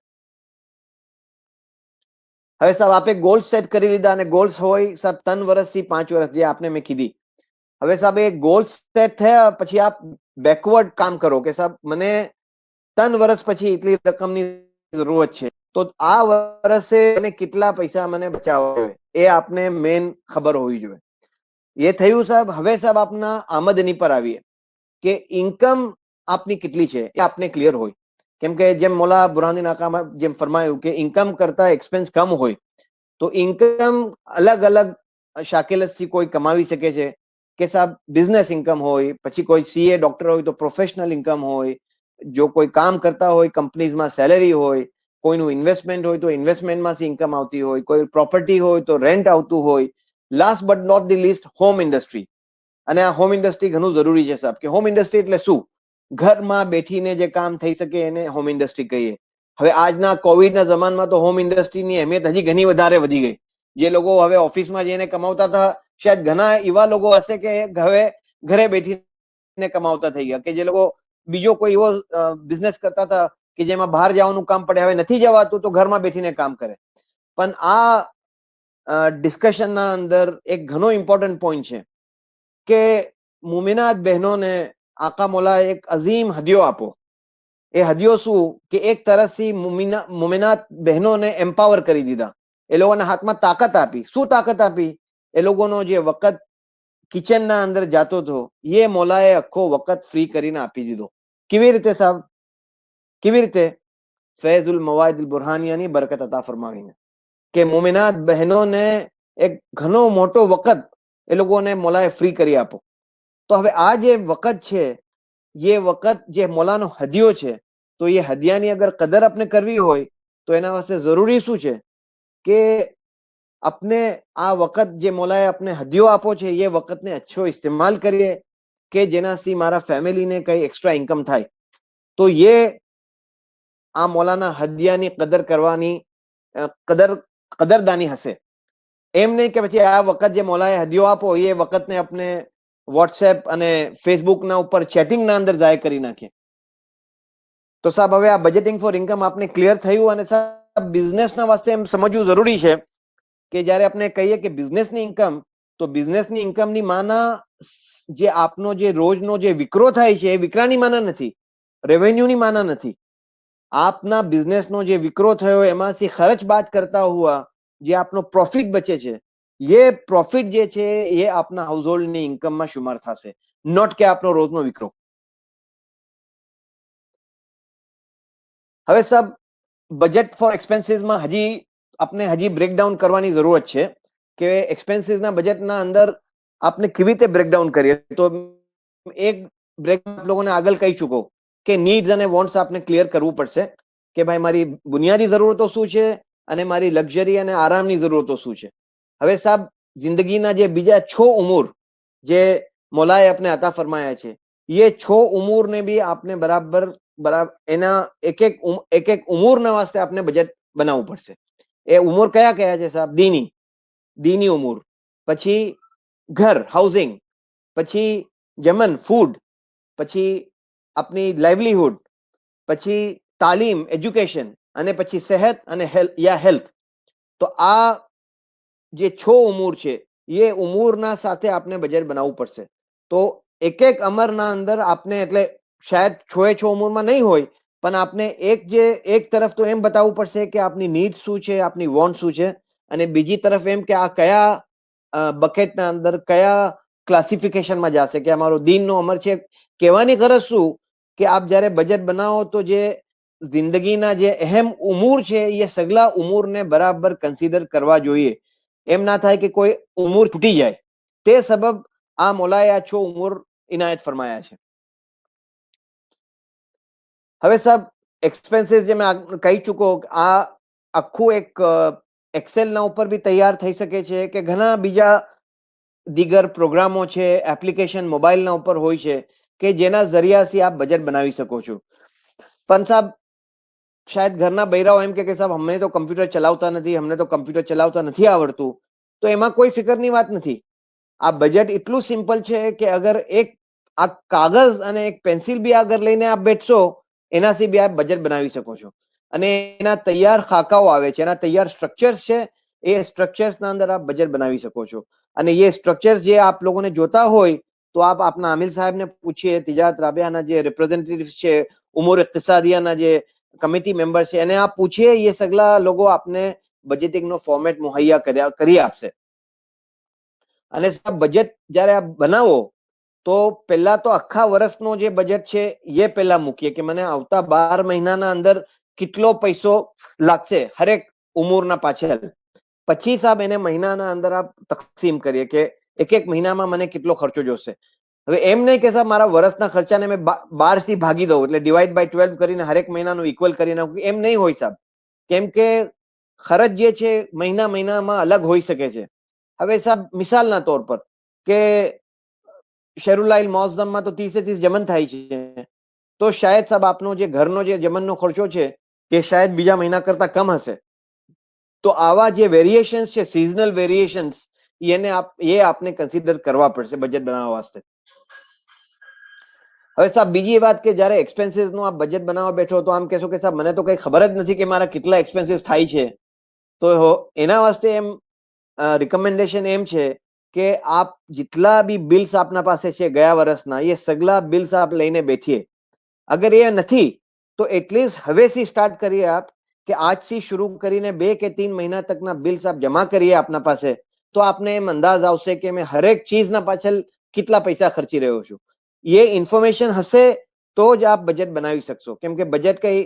Speaker 1: હવે સાહેબ આપે ગોલ્સ સેટ કરી લીધા અને ગોલ્સ હોય સાહેબ 3 વર્ષથી 5 વર્ષ જે આપને મેં કીધી. હવે સાહેબ એ ગોલ્સ સેટ થયા પછી આપ બેકવર્ડ કામ કરો કે સાહેબ મને 3 વર્ષ પછી એટલી રકમની જરૂરત છે, તો આ વર્ષે મને કેટલા પૈસા મને બચાવવા જોઈએ એ આપને મેન ખબર હોવી જોઈએ. એ થયું સાહેબ. હવે સાહેબ આપના આમદની પર આવીએ કે ઇન્કમ આપની કેટલી છે એ આપને ક્લિયર હોય. કેમ કે જેમ મોલા બુરહાનીન આકામાં જેમ ફરમાયું કે ઇન્કમ કરતા એક્સપેન્સ કમ હોય, તો ઇન્કમ અલગ અલગ શાકેલતથી કોઈ કમાવી શકે છે કે સાહેબ બિઝનેસ ઇન્કમ હોય, પછી કોઈ સીએ ડોક્ટર હોય તો પ્રોફેશનલ ઇન્કમ હોય, જો કોઈ કામ કરતા હોય કંપનીઝમાં સેલેરી હોય, કોઈનું ઇન્વેસ્ટમેન્ટ હોય તો ઇન્વેસ્ટમેન્ટમાંથી ઇન્કમ આવતી હોય, કોઈ પ્રોપર્ટી હોય તો રેન્ટ આવતું હોય. Last but not the least home industry. અને આ હોમ ઇન્ડસ્ટ્રી ઘણું જરૂરી છે સાહેબ કે હોમ ઇન્ડસ્ટ્રી એટલે શું? ઘરમાં બેઠીને જે કામ થઈ શકે એને હોમ ઇન્ડસ્ટ્રી કહીએ. હવે આજના કોવિડના જમાનામાં તો હોમ ઇન્ડસ્ટ્રીની અહેમિયત હજી ઘણી વધારે વધી ગઈ. જે લોકો હવે ઓફિસમાં જઈને કમાવતા હતા, શાયદ ઘણા એવા લોકો હશે કે હવે ઘરે બેઠીને કમાવતા થઈ ગયા, કે જે લોકો બીજો કોઈ એવો બિઝનેસ કરતા હતા કે જેમાં બહાર જવાનું કામ પડે, હવે નથી જવાતું તો ઘરમાં બેઠીને કામ કરે. પણ આ ડિસ્કશનના અંદર એક ઘણો ઇમ્પોર્ટન્ટ પોઈન્ટ છે કે મુમિનાત બહેનોને આકા મોલા એક અઝીમ હદિયો આપો. એ હદિયો શું કે એક તરફથી મુમિનાત બહેનોને એમ્પાવર કરી દીધા, એ લોકોના હાથમાં તાકાત આપી. શું તાકાત આપી? એ લોકોનો જે વખત કિચનના અંદર જાતો હતો એ મોલાએ આખો વખત ફ્રી કરીને આપી દીધો. કેવી રીતે સાહેબ? કેવી રીતે? ફૈઝુલ મવાદિલ બુરહાનિયાની બરકત અતા ફરમાવીને કે મુમિનાત બહેનોને એક ઘણો મોટો વખત એ લોકોને મોલાએ ફ્રી કરી આપો. તો હવે આ જે વખત છે, એ વખત જે મોલાનો હદિયો છે, તો એ હદિયાની અગર કદર આપણે કરવી હોય તો એના વાસ્તે જરૂરી શું છે કે अपने આ વખત જે મોલાએ આપણે હદિયો આપો છે એ વખતને અચ્છો ઇસ્તેમાલ કરીએ કે જેનાથી મારા ફેમિલીને કઈ એક્સ્ટ્રા ઇન્કમ થાય. તો એ આ મોલાના હદિયાની કદર કરવાની કદરદાની હશે. એમ નહીં કે પછી આ વખત જે મોલાએ હદિયો આપો એ વખતને આપણે વોટ્સએપ અને ફેસબુકના ઉપર ચેટિંગના અંદર જાહેર કરી નાખીએ. તો સાહેબ હવે આ બજેટિંગ ફોર ઇન્કમ આપને ક્લિયર થયું. અને સાહેબ બિઝનેસના વાસ્તે એમ સમજવું જરૂરી છે કે જ્યારે આપણે કહીએ કે બિઝનેસની ઇન્કમ, તો બિઝનેસની ઇન્કમની માના જે આપનો જે રોજનો જે વિક્રો થાય છે એ વિક્રાની માના નથી, રેવન્યુની માના નથી. આપના બિઝનેસનો જે વિક્રો થયો એમાંથી ખર્ચ બાદ કરતા હુઆ જે આપનો પ્રોફિટ બચે છે, એ પ્રોફિટ જે છે એ આપના હાઉસહોલ્ડની ઇન્કમમાં શુમાર થશે, નોટ કે આપનો રોજનો વિક્રો. હવે સાહેબ બજેટ ફોર એક્સપેન્સીસમાં હજી બ્રેકડાઉન કરવાની જરૂરત છે કે એક્સપેન્સીસના બજેટના અંદર આપણે કેવી રીતે બ્રેકડાઉન કરીએ. તો એક બ્રેક લોકોને આગળ કહી ચૂકો કે નીડ્સ અને વોન્ટ્સ આપણે ક્લિયર કરવું પડશે કે ભાઈ મારી બુનિયાદી જરૂરતો શું છે અને મારી લક્ઝરી અને આરામની જરૂરતો શું છે. હવે સાહેબ જિંદગીના જે બીજા 6 ઉમૂર જે મોલાએ આપણે અતા ફરમાયા છે, એ 6 ઉમૂરને બી આપણે બરાબર એના એક એક ઉમૂરના વાસ્તે આપણે બજેટ બનાવવું પડશે. એ ઉમૂર કયા કયા છે સાહેબ? દીની, દીની ઉમૂર, પછી ઘર હાઉસિંગ, પછી જમન ફૂડ, પછી આપની લાઇવલીહુડ, પછી તાલીમ એજ્યુકેશન, અને પછી સેહત અને હેલ્થ. તો આ જે 6 ઉમૂર છે એ ઉમૂરના સાથે આપણે બજેટ બનાવવું પડશે. તો એક એક અમરના અંદર આપને એટલે શાયદ 6 ઉમૂરમાં નહીં હોય, પણ આપને એક તરફ તો એમ બતાવવું પડશે કે આપની નીડ શું છે, આપની વોન્ટ શું છે, અને બીજી તરફ એમ કે આ કયા બકેટના અંદર કયા ક્લાસિફિકેશનમાં જશે, કે અમારો દીનનો અમર છે. કહેવાની ગરજ શું કે આપ જ્યારે બજેટ બનાવો તો જે જિંદગીના જે અહેમ ઉમૂર છે એ સગલા ઉમૂરને બરાબર કન્સિડર કરવા જોઈએ. એમ ના થાય કે કોઈ ઉમૂર છૂટી જાય. તે સબબ આ મોલાએ આ 6 ઉમૂર ઇનાયત ફરમાયા છે. હવે સાહેબ એક્સપેન્સીસ જે મેં કહી ચૂકો, આ આખું એક એક્સેલના ઉપર બી તૈયાર થઈ શકે છે, કે ઘણા બીજા દીગર પ્રોગ્રામો છે, એપ્લિકેશન મોબાઈલના ઉપર હોય છે કે જેના જરિયાથી આપ બજેટ બનાવી શકો છો. પણ સાહેબ શાયદ ઘરના બૈરાઓ એમ કે સાહેબ અમને તો કમ્પ્યુટર ચલાવતા નથી, અમને તો કમ્પ્યુટર ચલાવતા નથી આવડતું. તો એમાં કોઈ ફિકરની વાત નથી. આ બજેટ એટલું સિમ્પલ છે કે અગર એક આ કાગળ અને એક પેન્સિલ બી આગળ લઈને આપ બેઠશો, એનાથી બી આપ બજેટ બનાવી શકો છો. અને એના તૈયાર ખાકાઓ આવે છે, એના તૈયાર સ્ટ્રક્ચર્સ છે, એ સ્ટ્રક્ચર્સના અંદર આપ બજેટ બનાવી શકો છો. અને એ સ્ટ્રક્ચર્સ જે આપ લોકોને જોતા હોય તો આપ આપના આમિર સાહેબને પૂછીએ, તિજારત રાબિયાના જે રિપ્રેઝેન્ટેટિવ છે, ઉમૂર ઇક્તિસાદિયાના જે કમિટી મેમ્બર છે, એને આપ પૂછીએ, એ સગલા લોકો આપને બજેટિંગનો ફોર્મેટ મુહૈયા કરી આપશે. અને સાહેબ બજેટ જ્યારે આપ બનાવો તો પહેલા તો આખા વર્ષનો જે બજેટ છે એ પહેલા મૂકીએ, કે મને આવતા 12 મહિનાના અંદર કેટલો પૈસો લાગશે હરેક ઉમૂરના પાછળ. પછી સાહેબ એને મહિનાના અંદર આપ તકસીમ કરીએ કે એક મહિનામાં મને કેટલો ખર્ચો જોશે. હવે એમ નહીં કે સાહેબ મારા વર્ષના ખર્ચાને મેં 12 થી ભાગી દઉં, એટલે ડિવાઈડ બાય 12 કરીને હરેક મહિનાનું ઇક્વલ કરી નાખું. એમ નહીં હોય સાહેબ, કેમ કે ખર્ચ જે છે મહિનામાં અલગ હોઈ શકે છે. હવે સાહેબ મિસાલના તौर પર કે શેરુલાઇલ મોઝદમમાં તો 30 જમન થાય છે, તો શાયદ સાહેબ આપનો જે ઘરનો જે જમનનો ખર્ચો છે એ શાયદ બીજા મહિના કરતા કમ હશે. તો આવા જે વેરિએશન્સ છે, સિઝનલ વેરિએશન્સ, એ આપને કન્સિડર કરવા પડશે બજેટ બનાવવા વાસ્તે. હવે સાહેબ બીજી વાત કે જ્યારે એક્સપેન્સીસનું આપ બજેટ બનાવવા બેઠો તો આમ કહેશો કે સાહેબ મને તો કઈ ખબર જ નથી કે મારા કેટલા એક્સપેન્સીસ થાય છે. તો એના વાસ્તે એમ રિકમેન્ડેશન એમ છે કે આપ જેટલા બી બિલ્સ આપના પાસે છે ગયા વર્ષના, એ સગલા બિલ્સ આપ લઈને બેઠીએ. અગર એ નથી તો એટલીસ્ટ હવેથી સ્ટાર્ટ કરીએ આપ, કે આજથી શરૂ કરીને 2 કે 3 મહિના તકના બિલ્સ આપ જમા કરીએ આપના પાસે, તો આપને એમ અંદાજ આવશે કે મેં હરેક ચીજના પાછળ કેટલા પૈસા ખર્ચી રહ્યો છું. એ ઇન્ફોર્મેશન હશે તો જ આપ બજેટ બનાવી શકશો. કેમ કે બજેટ કઈ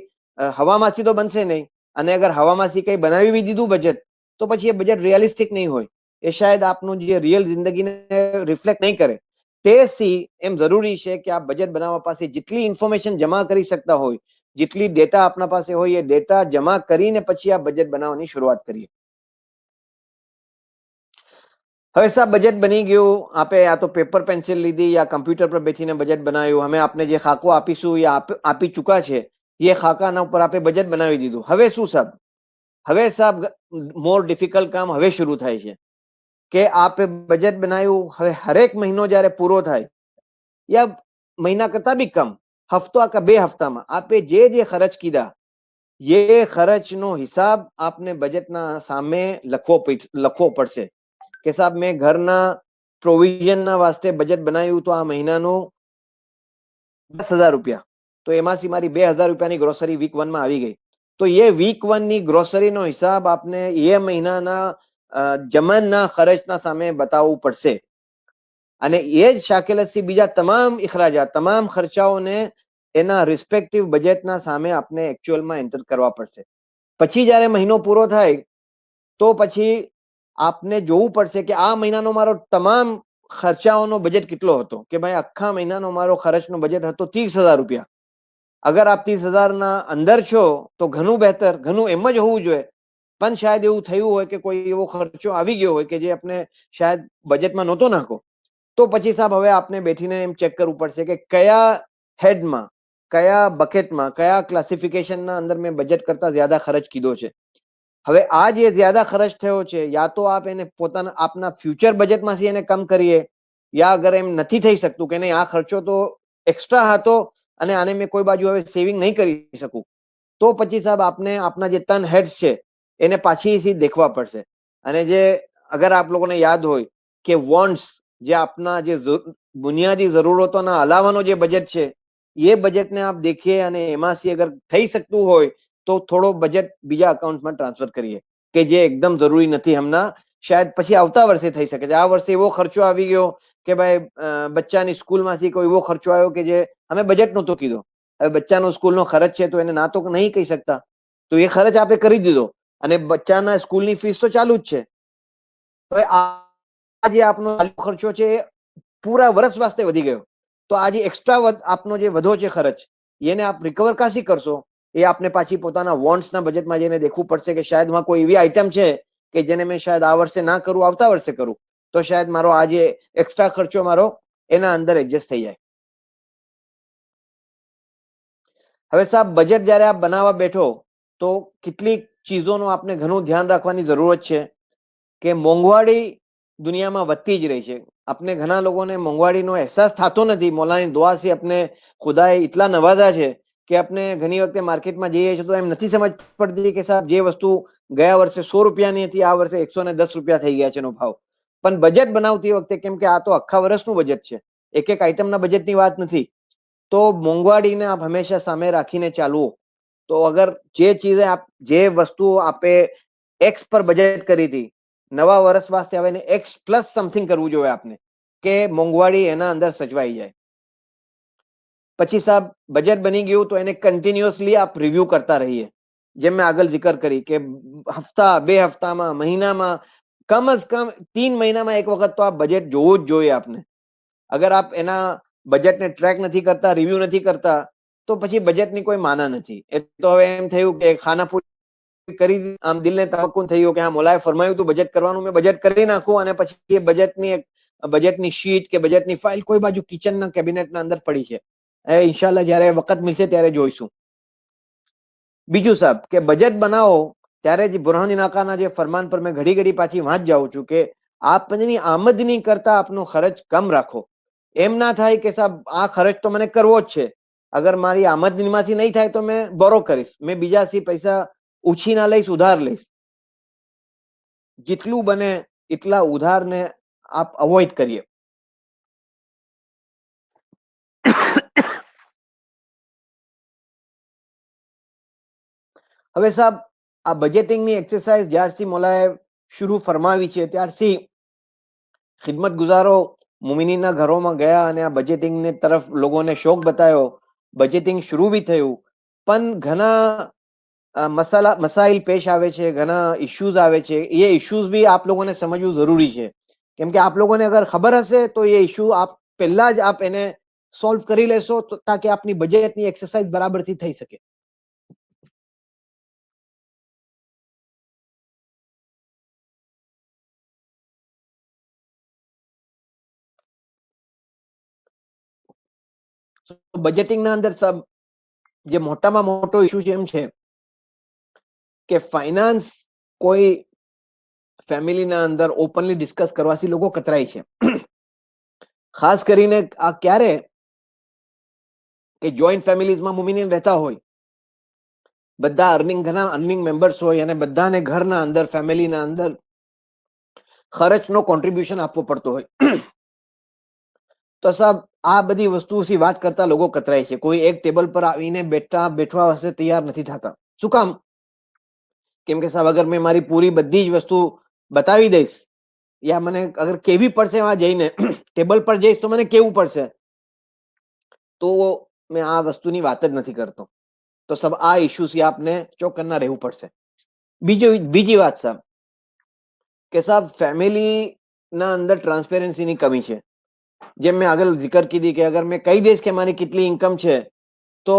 Speaker 1: હવામાંથી તો બનશે નહીં, અને અગર હવામાંથી કઈ બનાવી બી દીધું બજેટ, તો પછી એ બજેટ રિયલિસ્ટિક નહીં હોય. એ શાયદ આપનું જે રિયલ જિંદગીને રિફ્લેક્ટ નહીં કરે. તેથી એમ જરૂરી છે કે આપ બજેટ બનાવવા પાસે જેટલી ઇન્ફોર્મેશન જમા કરી શકતા હોય, જેટલી ડેટા આપના પાસે હોય, એ ડેટા જમા કરીને પછી આ બજેટ બનાવવાની શરૂઆત કરીએ. હવે સાહેબ બજેટ બની ગયું, આપે આ તો પેપર પેન્સિલ લીધી યા કમ્પ્યુટર પર બેઠીને બજેટ બનાવ્યું. અમે આપને જે ખાકો આપીશું એ આપી ચૂકા છે, એ ખાકાના ઉપર આપે બજેટ બનાવી દીધું. હવે શું સાહેબ? હવે સાહેબ મોર ડિફિકલ્ટ કામ હવે શરૂ થાય છે, કે આપે બજેટ બનાવ્યું. હવે હરેક મહિનો જ્યારે પૂરો થાય, યા મહિના કરતા બી કમ, હફતો કે 2 હફતામાં આપે જે ખર્ચ કીધા, એ ખર્ચનો હિસાબ આપને બજેટના સામે લખવો પડશે. કે સાહેબ મેં ઘરના પ્રોવિઝનના વાસ્તે બજેટ બનાવ્યું, તો આ મહિનાનું 10,000 રૂપિયા, તો એમાંથી મારી 2,000 રૂપિયાની ગ્રોસરી વીક 1 માં આવી ગઈ. તો એ વીક 1 ની ગ્રોસરીનો હિસાબ આપને એ મહિનાના જમનના ખર્ચના સામે બતાવવું પડશે. અને એ જ શાકેલથી બીજા તમામ ઇખરાજાત, તમામ ખર્ચાઓને એના રિસ્પેક્ટિવ બજેટના સામે આપને એકચ્યુઅલમાં એન્ટર કરવા પડશે. પછી જ્યારે મહિનો પૂરો થાય તો પછી આપને જોવું પડશે કે આ મહિનાનો મારો તમામ ખર્ચાઓનો બજેટ કેટલો હતો. કે ભાઈ આખા મહિનાનો મારો ખર્ચનો બજેટ હતો 30,000 રૂપિયા. અગર આપ 30,000ના અંદર છો તો ઘણું બહેતર, ઘણું એમ જ હોવું જોઈએ. પણ શાયદ એવું થયું હોય કે કોઈ એવો ખર્ચો આવી ગયો હોય કે જે આપણે શાયદ બજેટમાં નહોતો નાખો, તો પછી સાહેબ હવે આપને બેઠીને એમ ચેક કરવું પડશે કે કયા હેડમાં, કયા બકેટમાં, કયા ક્લાસિફિકેશનના અંદર મેં બજેટ કરતા જ્યાદા ખર્ચ કીધો છે. હવે આ જે જ્યાદા ખર્ચ થયો છે, યા તો આપ એને પોતાના આપના ફ્યુચર બજેટમાંથી એને કમ કરીએ, યા અગર એમ નથી થઈ શકતું કે નહીં આ ખર્ચો તો એક્સ્ટ્રા હતો અને આને મેં કોઈ બાજુ હવે સેવિંગ નહીં કરી શકું, તો પછી સાહેબ આપને આપના જે તન હેડ્સ છે એને પાછી દેખવા પડશે. અને જે અગર આપ લોકોને યાદ હોય કે વોન્ટ્સ જે આપના જે બુનિયાદી જરૂરતોના અલાવાનો જે બજેટ છે, એ બજેટને આપ દેખીએ અને એમાંથી અગર થઈ શકતું હોય તો થોડો બજેટ બીજા અકાઉન્ટમાં ટ્રાન્સફર કરીએ કે જે એકદમ જરૂરી નથી હમણાં, શાયદ પછી આવતા વર્ષે થઈ શકે છે. આ વર્ષે એવો ખર્ચો આવી ગયો કે ભાઈ બચ્ચાની સ્કૂલમાંથી કોઈ એવો ખર્ચો આવ્યો કે જે અમે બજેટ નહોતો કીધો. હવે બચ્ચાનો સ્કૂલનો ખર્ચ છે તો એને ના તો નહીં કહી શકતા, તો એ ખર્ચ આપે કરી દીધો અને બચ્ચાના સ્કૂલની ફીસ તો ચાલુ જ છે. હવે આ જે આપનો ખર્ચો છે એ પૂરા વર્ષ વાસ્તે વધી ગયો, તો આ જે એક્સ્ટ્રા આપનો જે વધો છે ખર્ચ, એને આપ રિકવર કાશી કરશો, એ આપને પાછી પોતાના વોન્ટ્સના બજેટમાં જઈને દેખવું પડશે કે શાયદ માં કોઈ એવી આઈટમ છે કે જેને મેં શાયદ આ વર્ષે ના કરું, આવતા વર્ષે કરું, તો શાયદ મારો આ જે એક્સ્ટ્રા ખર્ચો મારો એના અંદર એડજસ્ટ થઈ જાય. હવે સાહેબ બજેટ જ્યારે આપ બનાવવા બેઠો તો કેટલીક ચીજોનો આપને ઘણું ધ્યાન રાખવાની જરૂરત છે કે મોંઘવારી દુનિયામાં વધતી જ રહી છે. આપને ઘણા લોકોને મોંઘવારીનો અહેસાસ થતો નથી. મોલાની દુઆથી આપને ખુદાએ એટલા નવાજા છે કે આપણે ઘણી વખતે માર્કેટમાં જઈએ છીએ તો એમ નથી સમજ પડતી કે સાહેબ જે વસ્તુ ગયા વર્ષે 100 રૂપિયાની હતી આ વર્ષે 110 રૂપિયા થઈ ગયા છે એનો ભાવ. પણ બજેટ બનાવતી વખતે, કેમ કે આ તો આખા વર્ષનું બજેટ છે, એક એક આઈટમના બજેટની વાત નથી, તો મોંઘવારીને આપ હંમેશા સામે રાખીને ચાલવો. તો અગર જે વસ્તુ આપે એક્સ પર બજેટ કરી હતી, નવા વર્ષ વાસ્તે હવે એને એક્સ પ્લસ સમથિંગ કરવું જોઈએ આપને, કે મોંઘવારી એના અંદર સચવાઈ જાય. પછી સાહેબ બજેટ બની ગયું તો એને કન્ટિન્યુઅસલી આપ રિવ્યુ કરતા રહીએ. જેમ મેં આગળ જિકર કરી કે હપ્તા, 2 હપ્તામાં, મહિનામાં, કમ જ કમ 3 મહિનામાં એક વખત તો આ બજેટ જોવું જ જોઈએ આપને. અગર આપ એના બજેટને ટ્રેક નથી કરતા, રિવ્યુ નથી કરતા, તો પછી બજેટની કોઈ માના નથી. એ તો હવે એમ થયું કે ખાનાપુરી કરી, આમ દિલને તમક્કુન થયું કે હા મોલાએ ફરમાયું તું બજેટ કરવાનું, મેં બજેટ કરી નાખું, અને પછી એ બજેટની શીટ કે બજેટની ફાઇલ કોઈ બાજુ કિચનના કેબિનેટના અંદર પડી છે. ઇન્શાલ્લાહ જ્યારે વખત મળશે ત્યારે જોઈશું. બીજું સાહેબ કે બજેટ બનાવો ત્યારે જ બુરહાની નાકાના જે ફરમાન પર મેં ઘડી ઘડી પાછી વાંચ જાઉં છું કે આપની આમદની કરતા આપનો ખર્ચ કમ રાખો. એમ ના થાય કે સાહેબ આ ખર્ચ તો મને કરવો જ છે, અગર મારી આમદનીમાંથી નહીં થાય તો મેં બોરો કરીશ, મેં બીજાથી પૈસા ઉછીના લઈશ, ઉધાર લઈશ. જેટલું બને એટલા ઉધારને આપ અવોઇડ કરીએ. હવે સાહેબ આ બજેટિંગની એક્સરસાઇઝ જ્યારથી મોલાએ શરૂ ફરમાવી છે ત્યારથી ખિદમત ગુજારો મુમિનીના ઘરોમાં ગયા અને આ બજેટિંગને તરફ લોકોને શોખ બતાવ્યો. બજેટિંગ શરૂ બી થયું, પણ ઘણા મસાઇલ પેશ આવે છે, ઘણા ઇશ્યુઝ આવે છે. એ ઇશ્યુઝ બી આપ લોકોને સમજવું જરૂરી છે, કેમ કે આપ લોકોને અગર ખબર હશે તો એ ઇશ્યુ આપ પહેલા જ આપ એને સોલ્વ કરી લેશો તાકે આપની બજેટની એક્સરસાઇઝ બરાબરથી થઈ શકે. બજેટિંગના અંદર જે મોટામાં મોટો ઇશ્યુ છે એમ છે કે ફાઇનાન્સ કોઈ ફેમિલીના અંદર ઓપનલી ડિસ્કસ કરવાથી લોકો કતરાય છે. ખાસ કરીને આ ક્યારે કે જોઈન્ટ ફેમિલીઝમાં મુમિનીન રહેતા હોય, બધા ઘણા અર્નિંગ મેમ્બર્સ હોય અને બધાને ઘરના અંદર, ફેમિલીના અંદર ખર્ચનો કોન્ટ્રીબ્યુશન આપવો પડતો હોય, તો સાહેબ આ બધી વસ્તુથી વાત કરતા લોકો કતરાય છે. કોઈ એક ટેબલ પર આવીને બેઠવા વાસ્તે તૈયાર નથી થતા. શું કામ? કેમ કે સાહેબ અગર મેં મારી પૂરી બધી જ વસ્તુ બતાવી દઈશ, યા મને અગર કેવી પડશે એમાં જઈને ટેબલ પર જઈશ તો મને કેવું પડશે, તો મેં આ વસ્તુની વાત જ નથી કરતો. તો સબ આ ઇશ્યુથી આપને ચોકન્ના રહેવું પડશે. બીજી વાત સાહેબ કે સાહેબ ફેમિલીના અંદર ટ્રાન્સપેરન્સીની કમી છે. જેમ મેં આગળ જિકર કીધી કે અગર મેં કહી દઈશ કે મારી કેટલી ઇન્કમ છે તો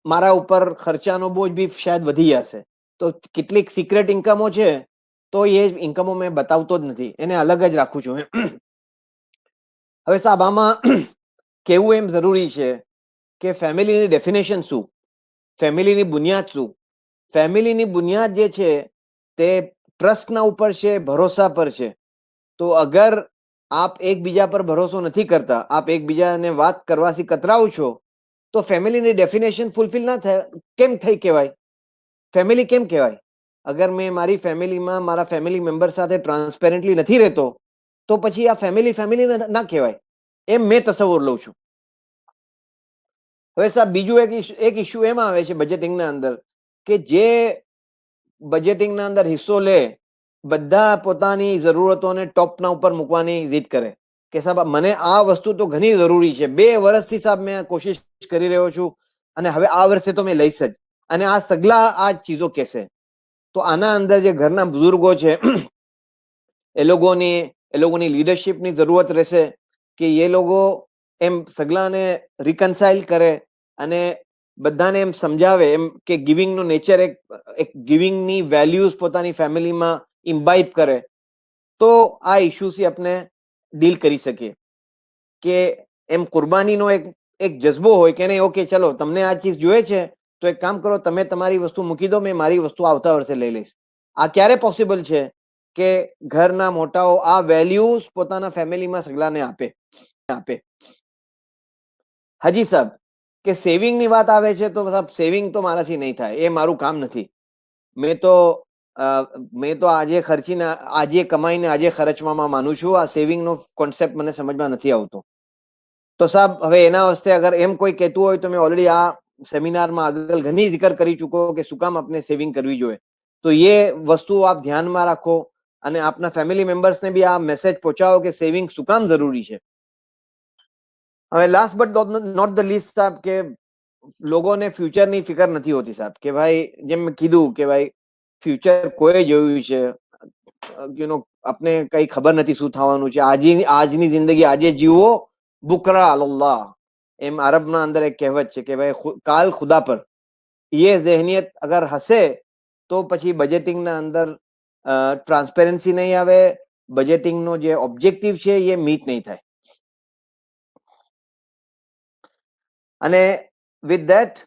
Speaker 1: મારા ઉપર ખર્ચાનો બોજ બી શાયદ વધી જશે. તો કેટલીક સિક્રેટ ઇન્કમો છે તો એ ઇન્કમો મેં બતાવતો જ નથી, એને અલગ જ રાખું છું. હવે સાહેબ આમાં કેવું એમ જરૂરી છે કે ફેમિલીની ડેફિનેશન શું, ફેમિલીની બુનિયાદ શું. ફેમિલીની બુનિયાદ જે છે તે ટ્રસ્ટના ઉપર છે, ભરોસા પર છે. તો અગર આપ એકબીજા પર ભરોસો નથી કરતા, આપ એકબીજાને વાત કરવાથી કતરાવ છો, તો ફેમિલીની ડેફિનેશન ફૂલફિલ ના થાય. કેમ થઈ કહેવાય? ફેમિલી કેમ કહેવાય? અગર મેં મારી ફેમિલીમાં મારા ફેમિલી મેમ્બર સાથે ટ્રાન્સપેરેન્ટલી નથી રહેતો, તો પછી આ ફેમિલી ના કહેવાય. એમ મેં તસવર લઉં છું. હવે સાહેબ બીજું એક ઇસ્યુ એમ આવે છે બજેટિંગના અંદર, કે જે બજેટિંગના અંદર હિસ્સો લે, બધા પોતાની જરૂરતોને ટોપના ઉપર મૂકવાની જીદ કરે કે સાહેબ મને આ વસ્તુ તો ઘણી જરૂરી છે, 2 વર્ષથી સાહેબ મેં કોશિશ કરી રહ્યો છું અને હવે આ વર્ષે તો મેં લઈશ જ, અને આ સગલા આ ચીજો કહેશે. તો આના અંદર જે ઘરના બુઝુર્ગો છે એ લોકોની લીડરશિપની જરૂરત રહેશે કે એ લોકો એમ સગલાને રિકન્સાઇલ કરે અને બધાને એમ સમજાવે એમ કે ગિવિંગનો નેચર એક ગિવિંગની વેલ્યુઝ પોતાની ફેમિલીમાં ઇમ્બાઇબ કરે, તો આ ઇશ્યુથી આપણે ડીલ કરી શકીએ. કે એમ કુરબાનીનો એક જજ્બો હોય કે નહીં, ઓકે ચલો તમને આ ચીજ જોઈએ છે તો એક કામ કરો, તમે તમારી વસ્તુ મૂકી દો, મેં મારી વસ્તુ આવતા વર્ષે લઈ લઈશ. આ ક્યારે પોસિબલ છે કે ઘરના મોટાઓ આ વેલ્યુઝ પોતાના ફેમિલીમાં સગલાને આપે. હાજી સાહેબ, કે સેવિંગની વાત આવે છે તો સાહેબ સેવિંગ તો મારાથી નહીં થાય, એ મારું કામ નથી. મેં તો આજે ખર્ચીને આજે કમાઈને આજે ખર્ચવામાં માનું છું. આ સેવિંગનો કોન્સેપ્ટ મને સમજમાં નથી આવતો. તો સાહેબ હવે એના વસ્તે અગર એમ કોઈ કહેતું હોય તો મેં ઓલરેડી આ સેમિનારમાં આગળ ઘણી જિકર કરી ચૂકો કે શું કામ આપણે સેવિંગ કરવી જોઈએ. તો એ વસ્તુ આપ ધ્યાનમાં રાખો અને આપના ફેમિલી મેમ્બર્સને બી આ મેસેજ પહોંચાવો કે સેવિંગ શું કામ જરૂરી છે. હવે last but not the least સાહેબ, કે લોકોને ફ્યુચરની ફિકર નથી હોતી સાહેબ, કે ભાઈ જેમ મેં કીધું કે ભાઈ ફ્યુચર કોઈ જોયું છે, આપને કઈ ખબર નથી શું થવાનું છે. આજની જિંદગી આજે જીવો, બુકરા અલ્લાહ, એમ અરબના અંદર એક કહેવત છે કે ભાઈ કાલ ખુદા પર. એ ઝહેનિયત અગર હશે તો પછી બજેટિંગના અંદર ટ્રાન્સપેરન્સી નહીં આવે, બજેટિંગનો જે ઓબ્જેક્ટિવ છે એ મીટ નહીં થાય. અને વિથ ધેટ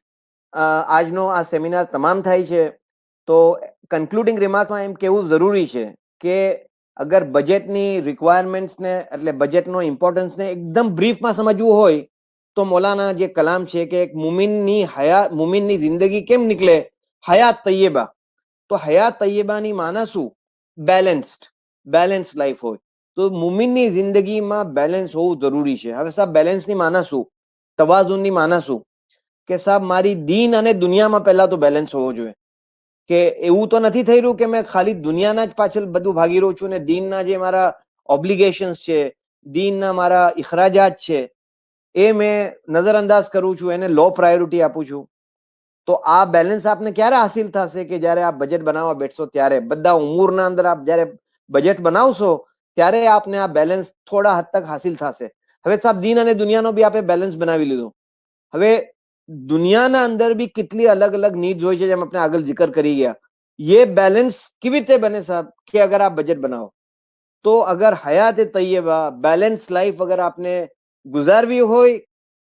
Speaker 1: આજનો આ સેમિનાર તમામ થાય છે. તો કન્ક્લુડિંગ રિમાર્કમાં એમ કેવું જરૂરી છે કે અગર બજેટની રિક્વાયરમેન્ટ્સને એટલે બજેટનો ઇમ્પોર્ટન્સને એકદમ બ્રીફમાં સમજવું હોય તો મૌલાના જે કલામ છે કે એક મુમિનની જિંદગી કેમ નીકળે, હયાત તૈયબા. તો હયાત તૈયબાની માના શું? બેલેન્સ લાઈફ હોય. તો મુમિનની જિંદગીમાં બેલેન્સ હોવું જરૂરી છે. હવે સાહેબ બેલેન્સની માના શું? તવાઝુનની માના શું? કે સાહેબ મારી દીન અને દુનિયામાં પહેલા તો બેલેન્સ હોવો જોઈએ. કે એવું તો નથી થઈ રહ્યું કે મેં ખાલી દુનિયાના જ પાછળ બધું ભાગી રહ્યો છું ને દીનના જે મારા ઓબ્લિગેશન્સ છે, દીનના મારા ઇખરાજાત છે, એ મેં નજરઅંદાજ કરું છું, એને લો પ્રાયોરિટી આપું છું. તો આ બેલેન્સ આપને ક્યારે હાસિલ થશે? કે જ્યારે આપ બજેટ બનાવવા બેઠશો ત્યારે, બધા ઉમૂરના અંદર આપ જ્યારે બજેટ બનાવશો ત્યારે આપને આ બેલેન્સ થોડા હદ તક હાસિલ થશે. હવે સાહેબ દીન અને દુનિયાનો બી આપણે બેલેન્સ બનાવી લીધું. હવે દુનિયાના અંદર બી કેટલી અલગ અલગ નીડ્સ હોય છે, જેમ આપણે આગળ જિકર કરી ગયા. ये બેલેન્સ કેવી રીતે બને સાહેબ? કે અગર આપ બજેટ બનાવો તો અગર હયાત તૈયબા બેલેન્સ લાઈફ અગર આપને ગુજારવી હોય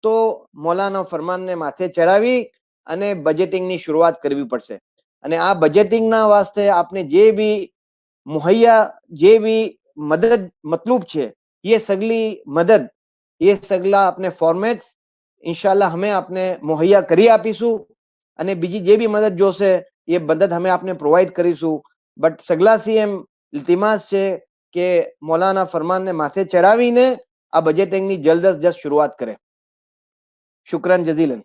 Speaker 1: તો મૌલાના ફરમાનને માથે ચડાવી અને બજેટિંગની શરૂઆત કરવી પડશે. અને આ બજેટિંગના વાસ્તે આપને જે બી મુહૈયા જે બી મદદ મતલૂબ છે, એ સગલી મદદ એ સગલા આપને ફોર્મેટ ઇન્શાલ્લાહ અમે આપને મુહૈયા કરી આપીશું. અને બીજી જે બી મદદ જોશે એ મદદ અમે આપને પ્રોવાઈડ કરીશું. બટ સગલાસી એમ ઇલ્તિમાસ છે કે મૌલાના ફરમાનને માથે ચડાવીને આ બજેટિંગની જલ્દ અજ જલ્દ શરૂઆત કરે. શુક્રન જઝીલન.